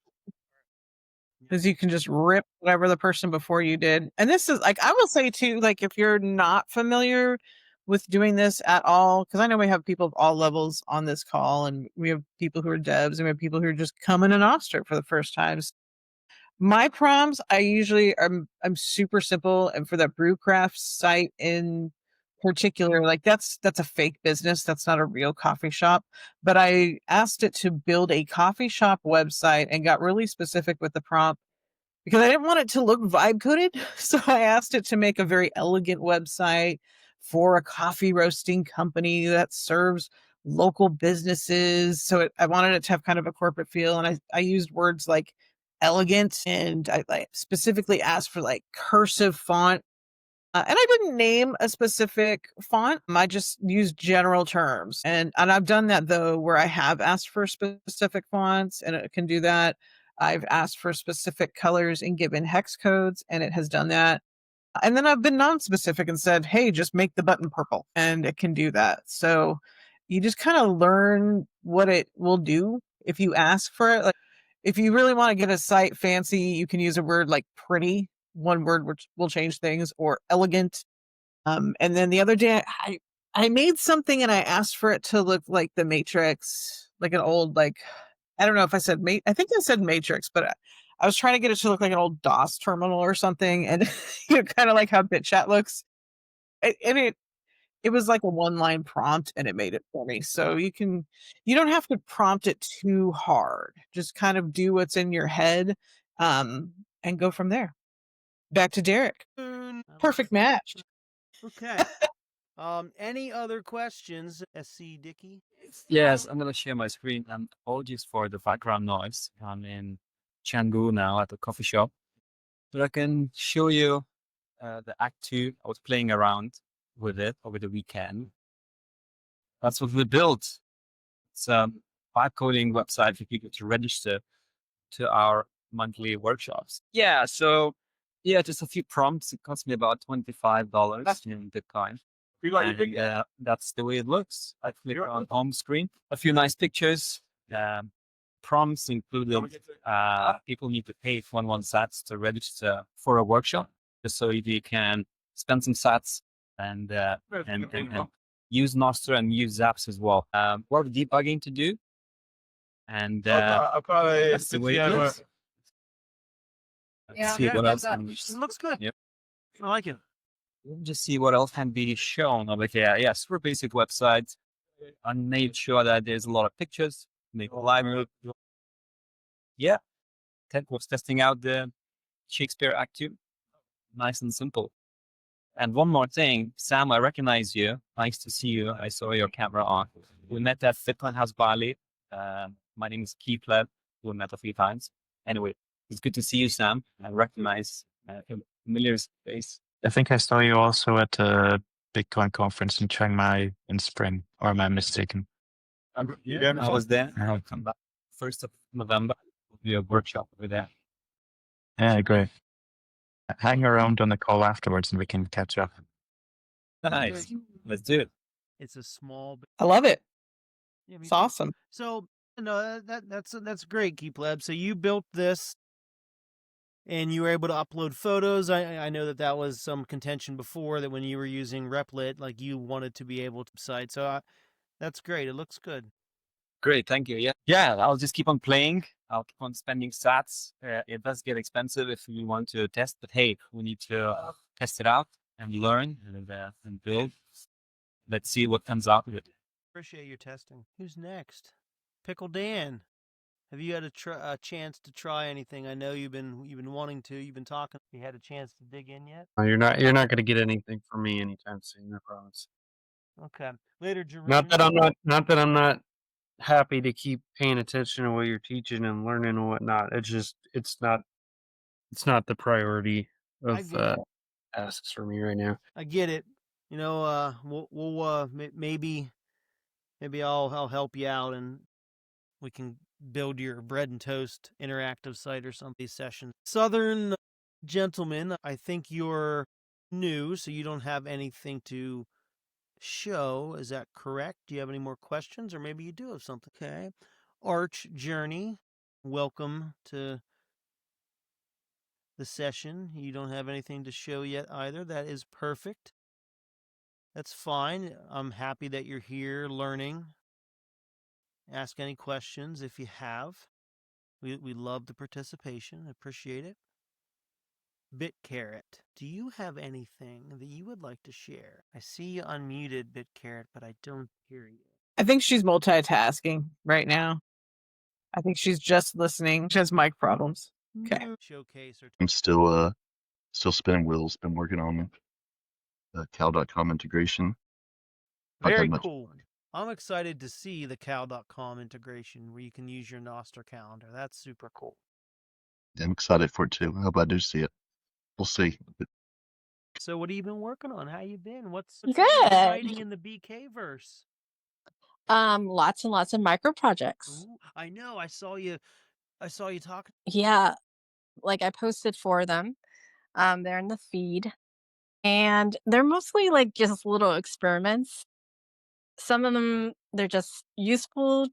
Because you can just rip whatever the person before you did. And this is like, I will say too, like if you're not familiar with doing this at all, because I know we have people of all levels on this call, and we have people who are devs, and we have people who are just coming to Nostr for the first time. My prompts, I usually I'm super simple, and for that Brewcraft site in particular, like that's a fake business. That's not a real coffee shop. But I asked it to build a coffee shop website and got really specific with the prompt because I didn't want it to look vibe coded. So I asked it to make a very elegant website for a coffee roasting company that serves local businesses. So I wanted it to have kind of a corporate feel. And I used words like elegant, and I specifically asked for like cursive font. And I didn't name a specific font. I just used general terms. And I've done that though, where I have asked for specific fonts and it can do that. I've asked for specific colors and given hex codes, and it has done that. And then I've been non-specific and said, hey, just make the button purple, and it can do that. So you just kind of learn what it will do if you ask for it. Like, if you really want to get a site fancy, you can use a word like pretty. One word which will change things, or elegant. And then the other day I made something and I asked for it to look like the Matrix, like an old, like, I don't know if I said I think I said Matrix, but I was trying to get it to look like an old DOS terminal or something, and kind of like how BitChat looks. And it was like a one-line prompt, and it made it for me. So you don't have to prompt it too hard. Just kind of do what's in your head, and go from there. Back to Derek. Perfect match. Okay. Any other questions, SC Dickey? Yes, I'm gonna share my screen. Apologies for the background noise. I'm in Canggu now at the coffee shop, but I can show you the Act 2. I was playing around with it over the weekend. That's what we built. It's a vibe coding website for people to register to our monthly workshops. Yeah, so just a few prompts. It cost me about $25 in Bitcoin. And that's the way it looks. I click on home screen. A few nice pictures. Prompts included. People need to pay 21 sats to register for a workshop, just so you can spend some sats and use Nostr and use Zaps as well. What debugging to do, and that's the way it looks. Yeah. See what else. It looks good. Yep. I like it. Just see what else can be shown over here. Yeah, super basic website. I made sure that there's a lot of pictures. Make a library. Yeah, Ted was testing out the Shakespeare Act II. Nice and simple. And one more thing, Sam, I recognize you. Nice to see you. I saw your camera on. We met at Bitcoin House Bali. My name is Keith. We met a few times. Anyway, it's good to see you, Sam. I recognize a familiar face. I think I saw you also at a Bitcoin conference in Chiang Mai in spring, or am I mistaken? I was there. I'll come back. 1st of November, will be a workshop over there. Yeah, great. Hang around on the call afterwards and we can catch up. Nice. Let's do it. It's a small. I love it. Yeah, It's awesome. So no, that's great, Keepleb. So you built this, and you were able to upload photos. I know that was some contention before, that when you were using Replit, like you wanted to be able to cite. So that's great. It looks good. Great, thank you. Yeah. I'll just keep on playing. I'll keep on spending sats. It does get expensive if you want to test, but hey, we need to test it out and learn and build. Let's see what comes out of it. Appreciate your testing. Who's next? Pickle Dan. Have you had a chance to try anything? I know you've been wanting to. You've been talking. You had a chance to dig in yet? You're not going to get anything from me anytime soon, I promise. Okay. Later, Jeroen. Not that I'm not happy to keep paying attention to what you're teaching and learning and whatnot. It's not the priority of tasks for me right now. I get it. You know, we'll maybe I'll help you out, and we can build your bread and toast interactive site or some these sessions. Southern gentleman, I think you're new, so you don't have anything to show. Is that correct? Do you have any more questions, or maybe you do have something? Okay. Arch Journey, welcome to the session. You don't have anything to show yet either. That is perfect. That's fine. I'm happy that you're here learning. Ask any questions if you have. We love the participation. Appreciate it. BitCarrot, do you have anything that you would like to share? I see you unmuted, BitCarrot, but I don't hear you. I think she's multitasking right now. I think she's just listening. She has mic problems. Okay. Showcase or I'm still spinning wheels. Been working on the cal.com integration. very cool. I'm excited to see the cal.com integration where you can use your Nostr calendar. That's super cool. I'm excited for it too. I hope I do see it. We'll see. So what have you been working on? How you been? What's Good. exciting in the BK verse? Lots and lots of micro projects. Ooh, I know. I saw you talking. Yeah, like I posted 4 of them. They're in the feed, and they're mostly like just little experiments. Some of them, they're just useful,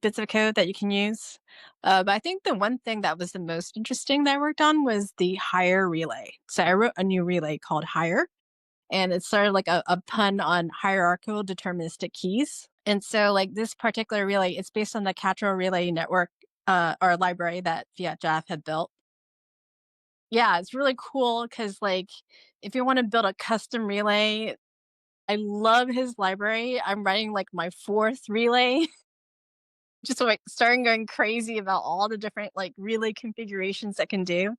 bits of code that you can use. But I think the one thing that was the most interesting that I worked on was the hire relay. So I wrote a new relay called hire, and it's sort of like a pun on hierarchical deterministic keys. And so like this particular relay, it's based on the Catrol relay network or library that Fiat Jeff had built. Yeah, it's really cool because like if you want to build a custom relay, I love his library. I'm writing like my 4th relay. Just like starting going crazy about all the different like relay configurations that can do.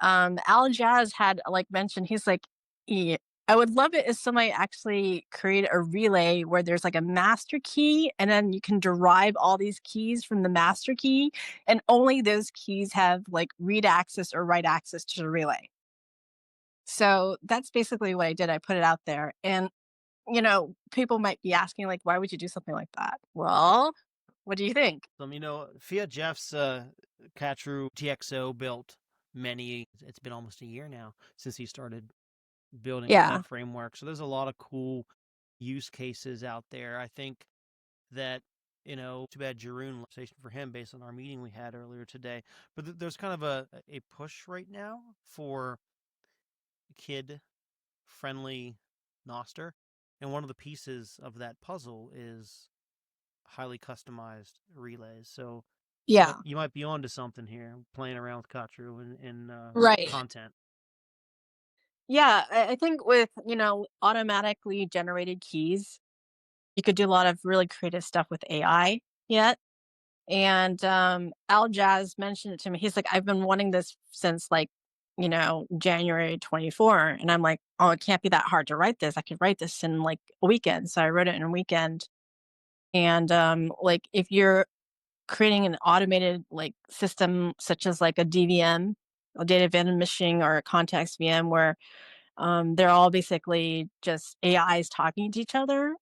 Al Jazz had like mentioned, he's like, yeah, I would love it if somebody actually create a relay where there's like a master key and then you can derive all these keys from the master key, and only those keys have like read access or write access to the relay. So that's basically what I did. I put it out there, and people might be asking like, why would you do something like that? Well, what do you think? Fiat Jeff's Catru TXO built it's been almost a year now since he started building that framework. So there's a lot of cool use cases out there. I think that, too bad Jeroen conversation for him based on our meeting we had earlier today. But there's kind of a push right now for kid-friendly Nostr. And one of the pieces of that puzzle is highly customized relays. So Yeah. You might be onto something here, playing around with Katru and Right. content. Yeah, I think with, automatically generated keys, you could do a lot of really creative stuff with AI yet. And Al Jazz mentioned it to me. He's like, I've been wanting this since like, January 24. And I'm like, oh, it can't be that hard to write this. I could write this in like a weekend. So I wrote it in a weekend. And like if you're creating an automated like system such as like a DVM, a data vendor machine, or a context VM where they're all basically just AIs talking to each other.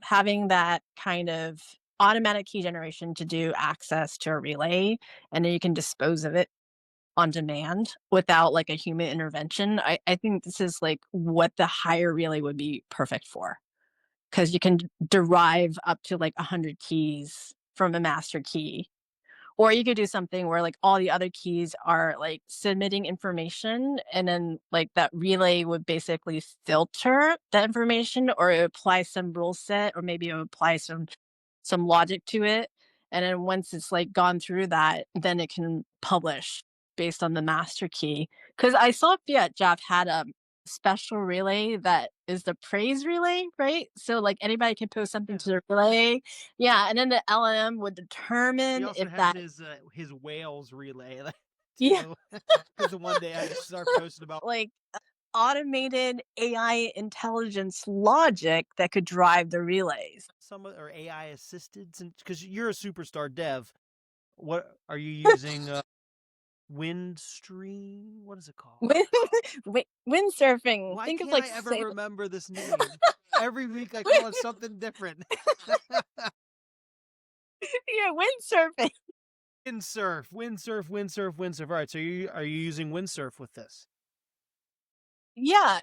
Having that kind of automatic key generation to do access to a relay, and then you can dispose of it on demand without like a human intervention. I think this is like what the higher relay would be perfect for, because you can derive up to like 100 keys from a master key, or you could do something where like all the other keys are like submitting information, and then like that relay would basically filter that information, or it would apply some rule set, or maybe it would apply some logic to it. And then once it's like gone through that, then it can publish based on the master key. Because I saw Fiat Jeff had a special relay that is the praise relay, right? So like anybody can post something to the relay. Yeah, and then the LM would He determine also if has that his whales relay yeah, too. Because the one day I just started posting about like automated AI intelligence logic that could drive the relays. some or AI assisted, because you're a superstar dev. What are you using? Windstream? What is it called? Windsurfing. Why Think of can't like I ever remember this name? Every week I call it something different. yeah, windsurfing. Windsurf. All right, so are you using Windsurf with this? Yeah.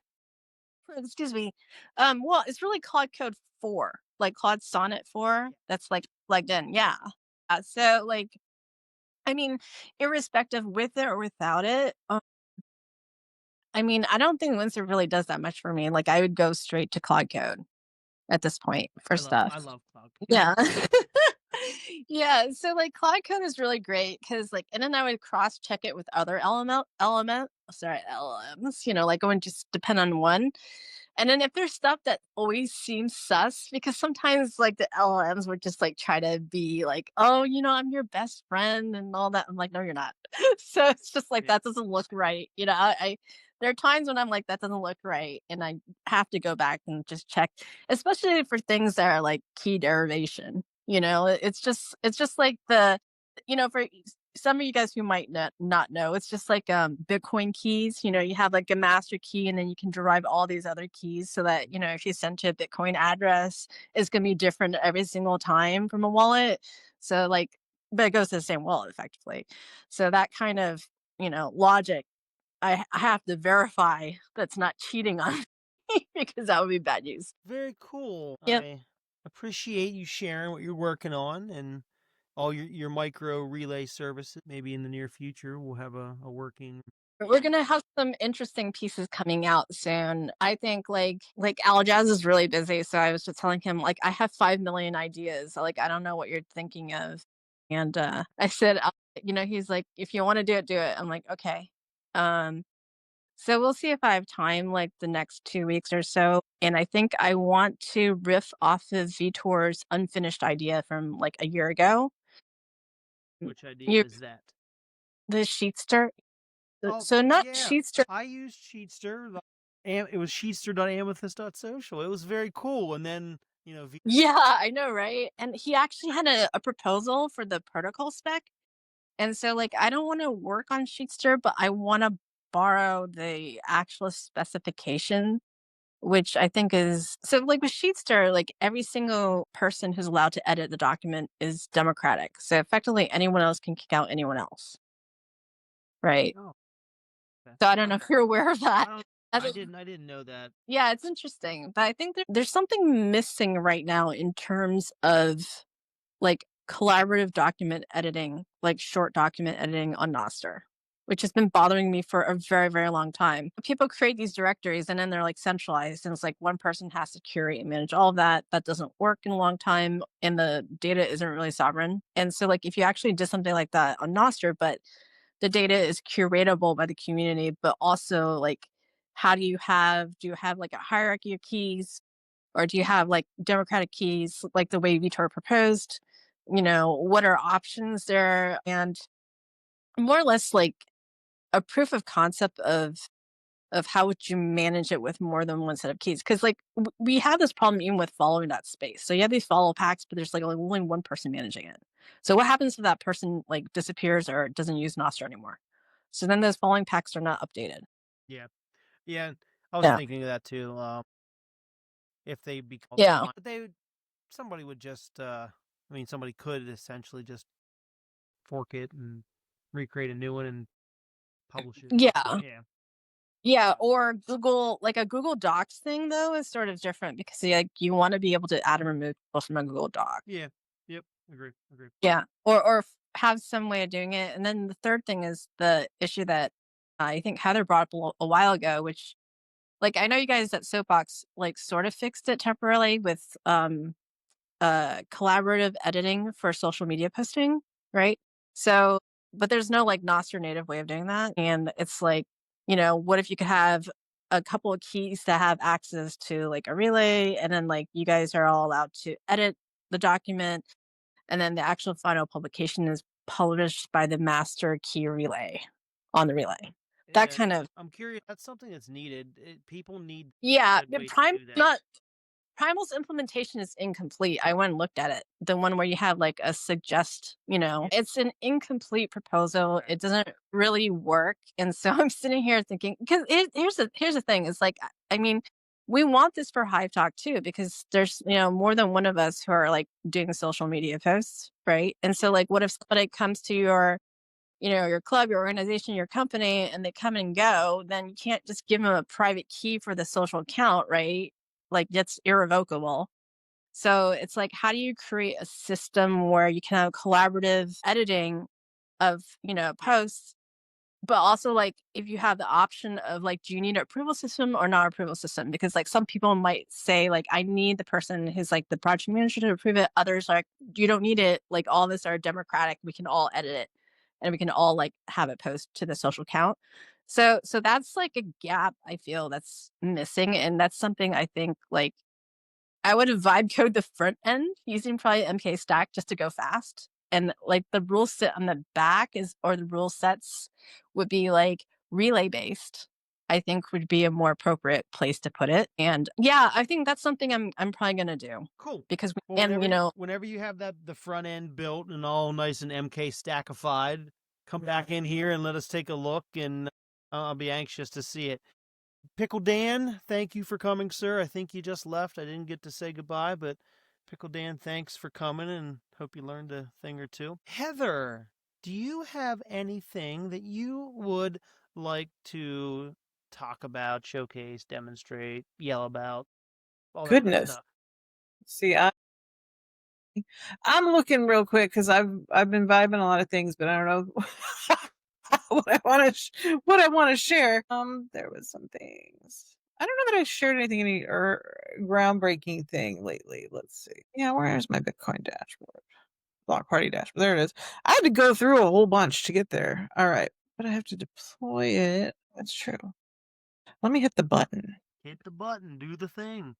Excuse me. Well, it's really Claude Code 4, like Claude Sonnet 4. That's like plugged in. Yeah. So like, I mean, irrespective with it or without it, I mean, I don't think Windsurf really does that much for me. Like, I would go straight to Claude Code at this point for stuff. I love Cloud. Yeah. Yeah. So like Claude Code is really great because like, and then I would cross check it with other LLMs, like it would just depend on one. And then if there's stuff that always seems sus, because sometimes like the LLMs would just like try to be like, oh, I'm your best friend and all that. I'm like, no, you're not. So it's just like, that doesn't look right. There are times when I'm like, that doesn't look right. And I have to go back and just check, especially for things that are like key derivation. It's just like for some of you guys who might not know, it's just like Bitcoin keys. You have like a master key, and then you can derive all these other keys so that if you send to a Bitcoin address, it's gonna be different every single time from a wallet. So like, but it goes to the same wallet effectively. So that kind of logic, I have to verify that's not cheating on me because that would be bad news. Very cool. Yep. I appreciate you sharing what you're working on and all your micro relay services. Maybe in the near future we'll have a working. We're gonna have some interesting pieces coming out soon. I think like Al Jazz is really busy, so I was just telling him like I have 5 million ideas. Like I don't know what you're thinking of, and I said, he's like, if you want to do it. I'm like, okay. So we'll see if I have time like the next 2 weeks or so. And I think I want to riff off of Vitor's unfinished idea from like a year ago. Which idea is that? The Sheetster. Oh, So not yeah. Sheetster. I used Sheetster. It was sheetster.amethyst.social. It was very cool. And then, Yeah, I know, right? And he actually had a proposal for the protocol spec. And so like I don't want to work on Sheetster, but I want to borrow the actual specification, which I think is so like with Sheetster, like every single person who's allowed to edit the document is democratic. So effectively anyone else can kick out anyone else. Right. Oh, okay. So I don't know if you're aware of that. I didn't know that. Yeah, it's interesting. But I think there's something missing right now in terms of like collaborative document editing, like short document editing on Nostr. which has been bothering me for a very, very long time. People create these directories and then they're like centralized, and it's like one person has to curate and manage all of that. That doesn't work in a long time, and the data isn't really sovereign. And so, like, if you actually did something like that on Nostr, but the data is curatable by the community, but also like, how do you have like a hierarchy of keys, or do you have like democratic keys like the way Vitor proposed? What are options there? And more or less like a proof of concept of how would you manage it with more than one set of keys, because like we have this problem even with following that space. So you have these follow packs, but there's like only one person managing it. So what happens if that person like disappears or doesn't use Nostr anymore? So then those following packs are not updated. Yeah. I was Yeah. thinking of that too. If they become, Yeah. somebody would just, somebody could essentially just fork it and recreate a new one and publish it. Yeah. Yeah. Yeah, or Google, like a Google Docs thing though is sort of different, because like you want to be able to add and remove people from a Google Doc. Yeah. Yep. Agree. Yeah, or have some way of doing it. And then the third thing is the issue that I think Heather brought up a while ago, which, like, I know you guys at Soapbox like sort of fixed it temporarily with collaborative editing for social media posting, right? So, but there's no like Nostr native way of doing that. And it's like, what if you could have a couple of keys that have access to like a relay, and then like you guys are all allowed to edit the document, and then the actual final publication is published by the master key relay on the relay. That kind of, I'm curious. That's something that's needed. People need. yeah. good ways to Prime do that. not Primal's implementation is incomplete. I went and looked at it. The one where you have like a suggest, it's an incomplete proposal. It doesn't really work. And so I'm sitting here thinking, because here's the thing. It's like, I mean, we want this for Hive Talk too, because there's, more than one of us who are like doing social media posts, right? And so like, what if somebody comes to your club, your organization, your company, and they come and go, then you can't just give them a private key for the social account, right? Like, that's irrevocable. So it's like, how do you create a system where you can have collaborative editing of, posts, but also like if you have the option of like, do you need an approval system or not approval system? Because like some people might say like, I need the person who's like the project manager to approve it. Others are like, you don't need it. Like all of us are democratic. We can all edit it and we can all like have it post to the social account. So that's like a gap I feel that's missing. And that's something I think like I would have vibe code the front end using probably MK stack just to go fast. And like the rule set on the back or the rule sets would be like relay based, I think would be a more appropriate place to put it. And yeah, I think that's something I'm probably gonna do. Cool. Because whenever you have the front end built and all nice and MK stackified, come back in here and let us take a look, and I'll be anxious to see it. Pickle Dan, thank you for coming, sir. I think you just left. I didn't get to say goodbye, but Pickle Dan, thanks for coming, and hope you learned a thing or two. Heather, do you have anything that you would like to talk about, showcase, demonstrate, yell about, all that good Goodness. stuff? See, I'm looking real quick because I've been vibing a lot of things, but I don't know what I want to share. There was some things. I don't know that I shared anything, any groundbreaking thing lately. Let's see. Yeah, where's my Bitcoin dashboard? Block party dashboard. There it is. I had to go through a whole bunch to get there. All right, but I have to deploy it. That's true. Let me hit the button. Hit the button. Do the thing.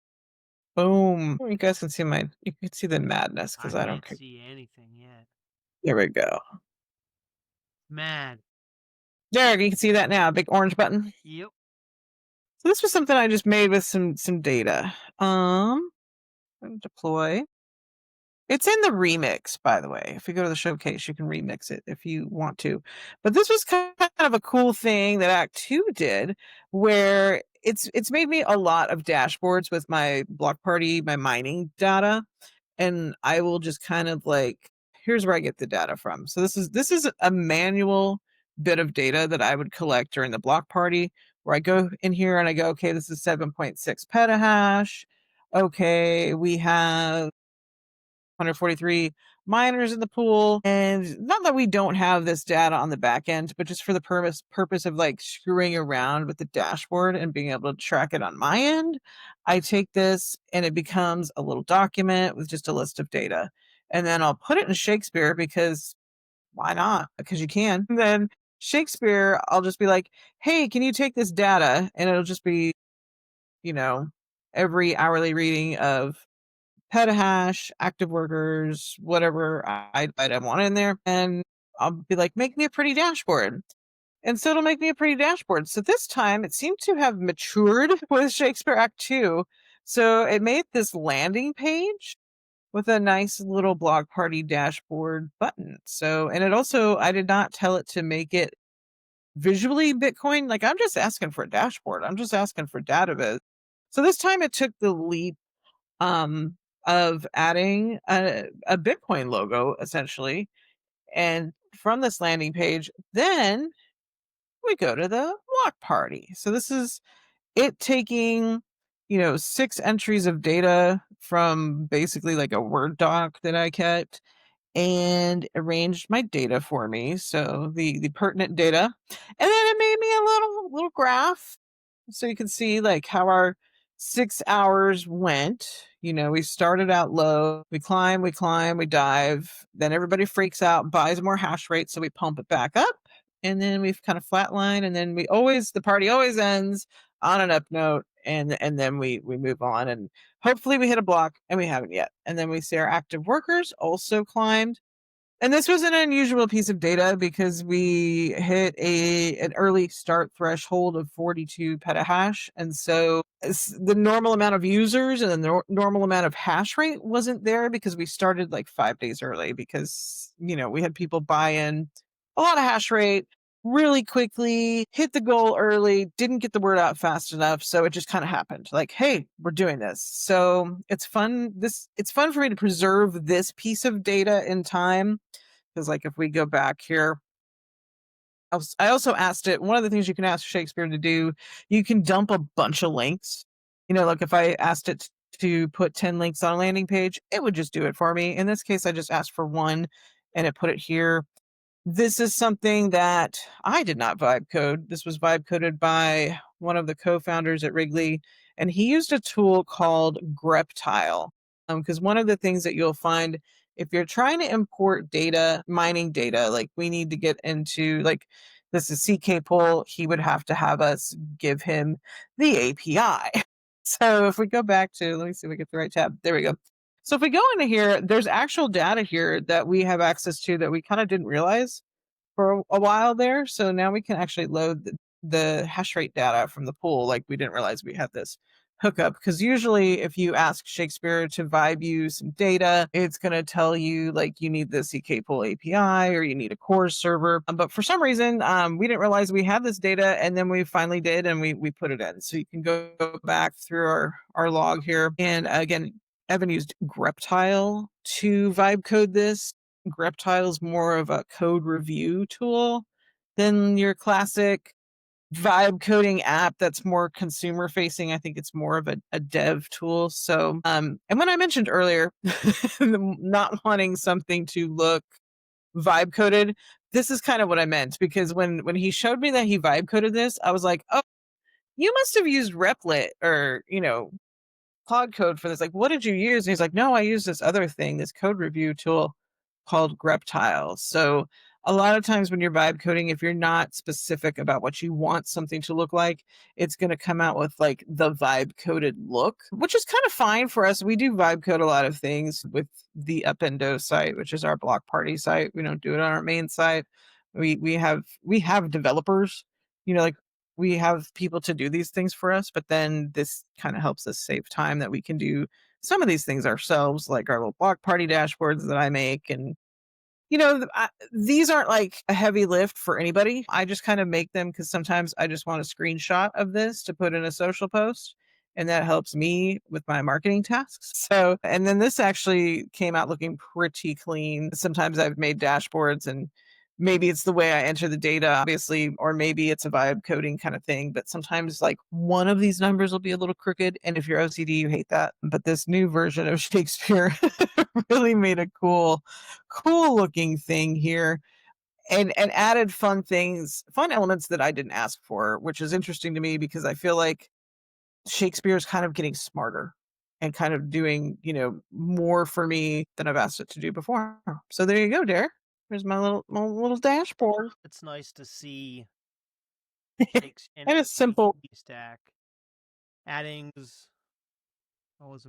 Boom. You guys can see you can see the madness because I don't can't see anything yet. There we go. Mad. There, you can see that now. Big orange button. Yep. So this was something I just made with some data. Deploy. It's in the remix, by the way. If you go to the showcase, you can remix it if you want to. But this was kind of a cool thing that Act 2 did, where it's made me a lot of dashboards with my block party, my mining data, and I will just kind of like, here's where I get the data from. So this is a manual bit of data that I would collect during the block party, where I go in here and I go, okay, this is 7.6 petahash. Okay, we have 143 miners in the pool. And not that we don't have this data on the back end, but just for the purpose of like screwing around with the dashboard and being able to track it on my end, I take this and it becomes a little document with just a list of data. And then I'll put it in Shakespeare because why not? Because you can. And then Shakespeare, I'll just be like, hey, can you take this data? And it'll just be, every hourly reading of petahash, active workers, whatever I want in there. And I'll be like, make me a pretty dashboard. And so it'll make me a pretty dashboard. So this time it seemed to have matured with Shakespeare Act II. So it made this landing page with a nice little blog party dashboard button. So, and it also, I did not tell it to make it visually Bitcoin. Like, I'm just asking for a dashboard. I'm just asking for data. So this time it took the leap of adding a Bitcoin logo, essentially. And from this landing page, then we go to the block party. So this is it taking, 6 entries of data from basically like a Word doc that I kept and arranged my data for me. So the pertinent data. And then it made me a little graph so you can see like how our 6 hours went. We started out low, we climb, we dive, then everybody freaks out, buys more hash rate, so we pump it back up, and then we've kind of flatline, and then the party always ends on an up note, and then we move on, and hopefully we hit a block, and we haven't yet. And then we see our active workers also climbed. And this was an unusual piece of data because we hit an early start threshold of 42 petahash. And so the normal amount of users and the normal amount of hash rate wasn't there because we started like 5 days early because, we had people buy in a lot of hash rate really quickly, hit the goal early, didn't get the word out fast enough. So it just kind of happened like, hey, we're doing this. So it's fun. It's fun for me to preserve this piece of data in time. Because like if we go back here, I also asked it, one of the things you can ask Shakespeare to do, you can dump a bunch of links. Like if I asked it to put 10 links on a landing page, it would just do it for me. In this case, I just asked for one and it put it here. This is something that I did not vibe code. This was vibe coded by one of the co-founders at Wrigley, and he used a tool called greptile. Because one of the things that you'll find if you're trying to import data, mining data, like we need to get into like this is CK pool, he would have to have us give him the API. So if we go back to, let me see if we get the right tab. There we go. So if we go into here, there's actual data here that we have access to that we kind of didn't realize for a while there. So now we can actually load the hash rate data from the pool. Like we didn't realize we had this hookup because usually if you ask Shakespeare to vibe you some data, it's going to tell you like you need the CK pool API or you need a core server. But for some reason, we didn't realize we had this data and then we finally did and we put it in. So you can go back through our log here. And again, Evan used greptile to vibe code this. Greptile is more of a code review tool than your classic vibe coding app that's more consumer facing. I think it's more of a dev tool. So, and when I mentioned earlier, not wanting something to look vibe coded, this is kind of what I meant because when he showed me that he vibe coded this, I was like, oh, you must have used Replit or, Cloud Code for this. Like, what did you use? And he's like, no, I use this other thing, this code review tool called greptile. So a lot of times when you're vibe coding, if you're not specific about what you want something to look like, it's going to come out with like the vibe coded look, which is kind of fine for us. We do vibe code a lot of things with the Upendo site, which is our block party site. We don't do it on our main site. We have developers, like we have people to do these things for us, but then this kind of helps us save time that we can do some of these things ourselves, like our little block party dashboards that I make. And, these aren't like a heavy lift for anybody. I just kind of make them because sometimes I just want a screenshot of this to put in a social post. And that helps me with my marketing tasks. So, and then this actually came out looking pretty clean. Sometimes I've made dashboards and maybe it's the way I enter the data, obviously, or maybe it's a vibe coding kind of thing. But sometimes like one of these numbers will be a little crooked. And if you're OCD, you hate that. But this new version of Shakespeare really made a cool looking thing here. And added fun elements that I didn't ask for, which is interesting to me because I feel like Shakespeare is kind of getting smarter and kind of doing, more for me than I've asked it to do before. So there you go, Derek. There's my little dashboard. It's nice to see And it's simple. stack adding always.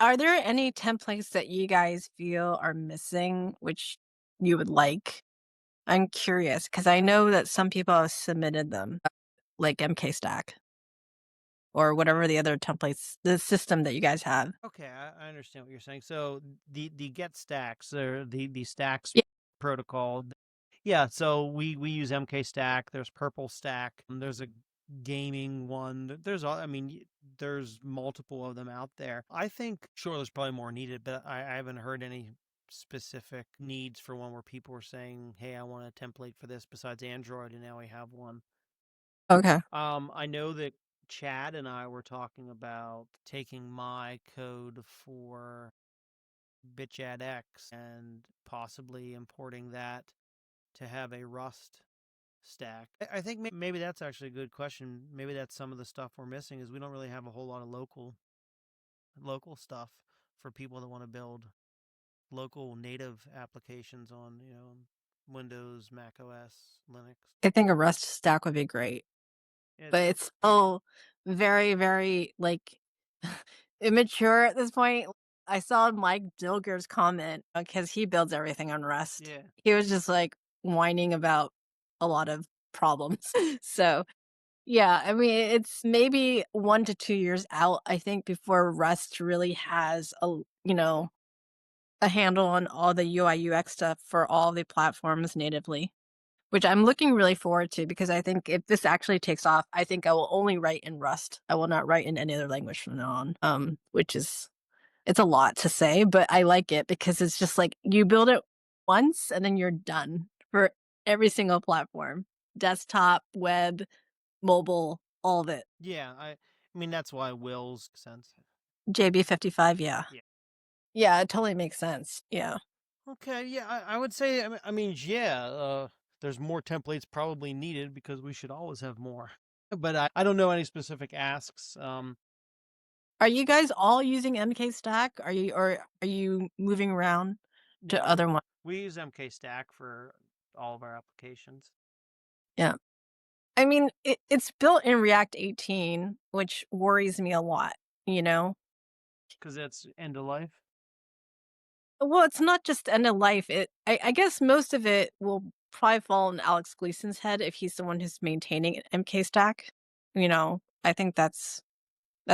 Are there any templates that you guys feel are missing, which you would like? I'm curious because I know that some people have submitted them, like MK Stack or whatever the other templates, the system that you guys have. Okay, I understand what you're saying. So the get stacks or the stacks Yeah. protocol. Yeah, so we use MK Stack. There's Purple Stack. There's a gaming one. There's multiple of them out there. I think sure there's probably more needed, but I haven't heard any specific needs for one where people are saying, "Hey, I want a template for this besides Android," and now we have one. Okay. I know that Chad and I were talking about taking my code for BitChatX and possibly importing that to have a Rust stack. I think maybe that's actually a good question. Maybe that's some of the stuff we're missing is we don't really have a whole lot of local stuff for people that want to build local native applications on, Windows, Mac OS, Linux. I think a Rust stack would be great. But it's very, very like immature at this point. I saw Mike Dilger's comment because he builds everything on Rust. Yeah. He was just like whining about a lot of problems. So yeah, I mean it's maybe 1 to 2 years out, I think, before Rust really has a handle on all the UI UX stuff for all the platforms natively. Which I'm looking really forward to because I think if this actually takes off, I think I will only write in Rust. I will not write in any other language from now on. Which is it's a lot to say, but I like it because it's just like you build it once and then you're done for every single platform. Desktop, web, mobile, all of it. Yeah, I mean that's why Will's sense. JB55, yeah. Yeah, it totally makes sense. Yeah. Okay, yeah, I would say there's more templates probably needed because we should always have more. But I don't know any specific asks. Are you guys all using MK Stack? Are you moving around to other ones? We use MK Stack for all of our applications. Yeah. I mean, it's built in React 18, which worries me a lot, Because it's end of life. Well, it's not just end of life. I guess most of it will probably fall on Alex Gleason's head if he's the one who's maintaining MK Stack. I think that's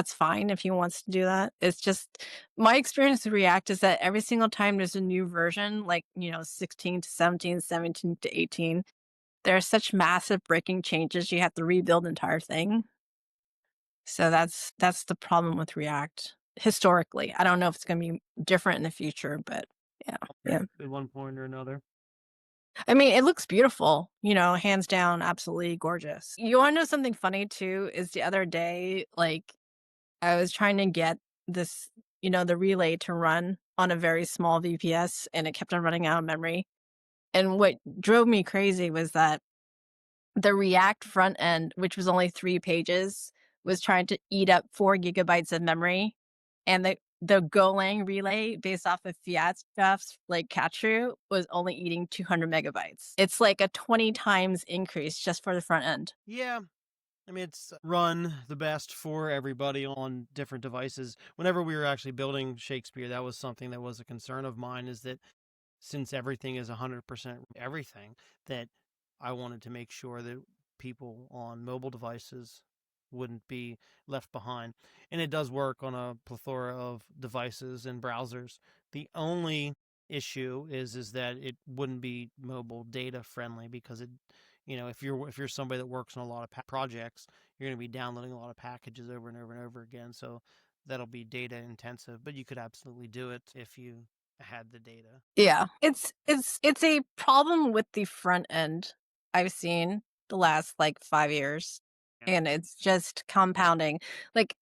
fine if he wants to do that. It's just my experience with React is that every single time there's a new version, like, 16 to 17, 17 to 18, there are such massive breaking changes. You have to rebuild the entire thing. So that's the problem with React historically. I don't know if it's going to be different in the future, but yeah. At one point or another. I mean, it looks beautiful, hands down, absolutely gorgeous. You want to know something funny too? Is the other day, like, I was trying to get this, the relay to run on a very small VPS and it kept on running out of memory. And what drove me crazy was that the React front end, which was only 3 pages, was trying to eat up 4 gigabytes of memory. And the Golang relay based off of Fiat stuff's like Catru was only eating 200 megabytes. It's like a 20 times increase just for the front end. Yeah. I mean, it's run the best for everybody on different devices. Whenever we were actually building Shakespeare, that was something that was a concern of mine, is that since everything is 100% everything, that I wanted to make sure that people on mobile devices wouldn't be left behind. And it does work on a plethora of devices and browsers. The only issue is that it wouldn't be mobile data friendly because it, if you're somebody that works on a lot of projects, you're going to be downloading a lot of packages over and over and over again. So that'll be data intensive, but you could absolutely do it if you had the data. Yeah, it's a problem with the front end I've seen the last like 5 years, and it's just compounding. Like,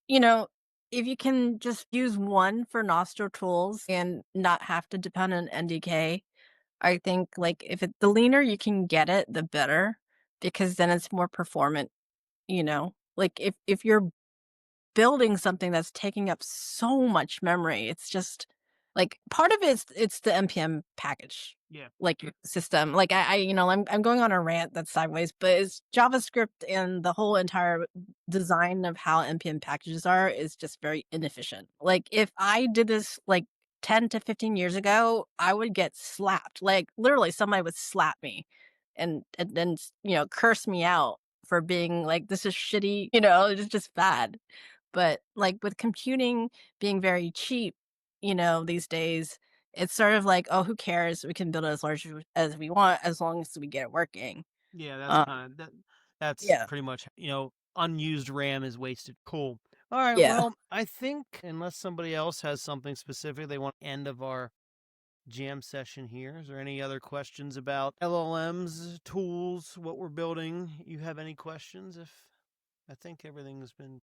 if you can just use one for Nostr tools and not have to depend on NDK, I think like the leaner you can get it, the better, because then it's more performant. Like if you're building something that's taking up so much memory, it's just like part of it's the npm package. Yeah. Like your system. Like I'm going on a rant that's sideways, but it's JavaScript and the whole entire design of how npm packages are is just very inefficient. Like if I did this like 10 to 15 years ago, I would get slapped. Like literally somebody would slap me and then curse me out for being like, this is shitty, it's just bad. But like with computing being very cheap, these days, it's sort of like, oh, who cares? We can build it as large as we want as long as we get it working. Yeah, that's Um, kind of that's yeah, pretty much, unused RAM is wasted. Cool. All right, yeah. well, I think unless somebody else has something specific they want end of our jam session here. Is there any other questions about LLMs, tools, what we're building? You have any questions? If I think everything's been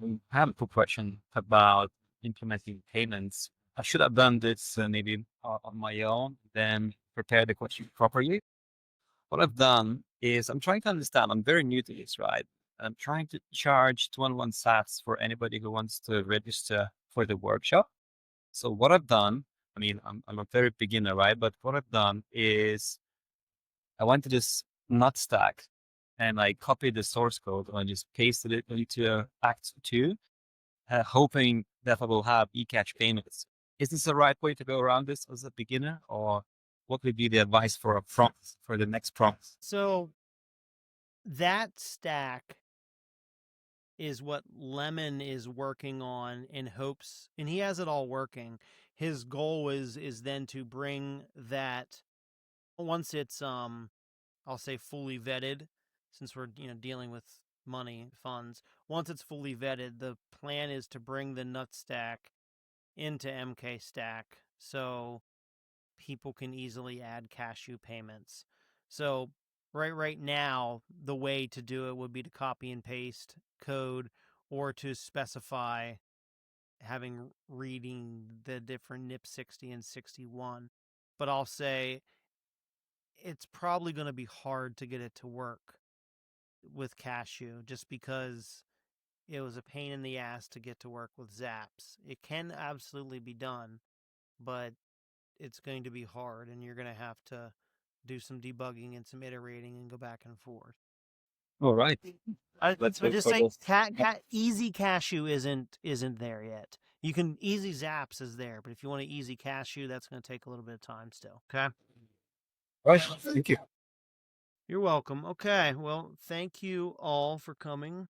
I have a question about implementing payments. I should have done this maybe on my own, then prepare the question properly. What I've done is I'm trying to understand. I'm very new to this, right? I'm trying to charge 21 sats for anybody who wants to register for the workshop. So what I've done, I mean, I'm a very beginner, right? But what I've done is I went to this nut stack and I copied the source code and I just pasted it into Act 2, hoping that I will have eCash payments. Is this the right way to go around this as a beginner, or what would be the advice for a prompt for the next prompt? so that stack is what Lemon is working on in hopes, and he has it all working. His goal is then to bring that once it's I'll say fully vetted, since we're dealing with money funds. Once it's fully vetted, the plan is to bring the nut stack into MK Stack so people can easily add cashew payments. So right now, the way to do it would be to copy and paste code or to specify having reading the different NIP 60 and 61. But I'll say it's probably going to be hard to get it to work with cashew just because it was a pain in the ass to get to work with zaps. It can absolutely be done, but it's going to be hard and you're going to have to do some debugging and some iterating and go back and forth. All right. Let's But hope just for say this. easy cashew isn't there yet. You can easy zaps is there, but if you want to easy cashew, that's going to take a little bit of time still. Okay. All right. Thank you. You're welcome. Okay. Well, thank you all for coming.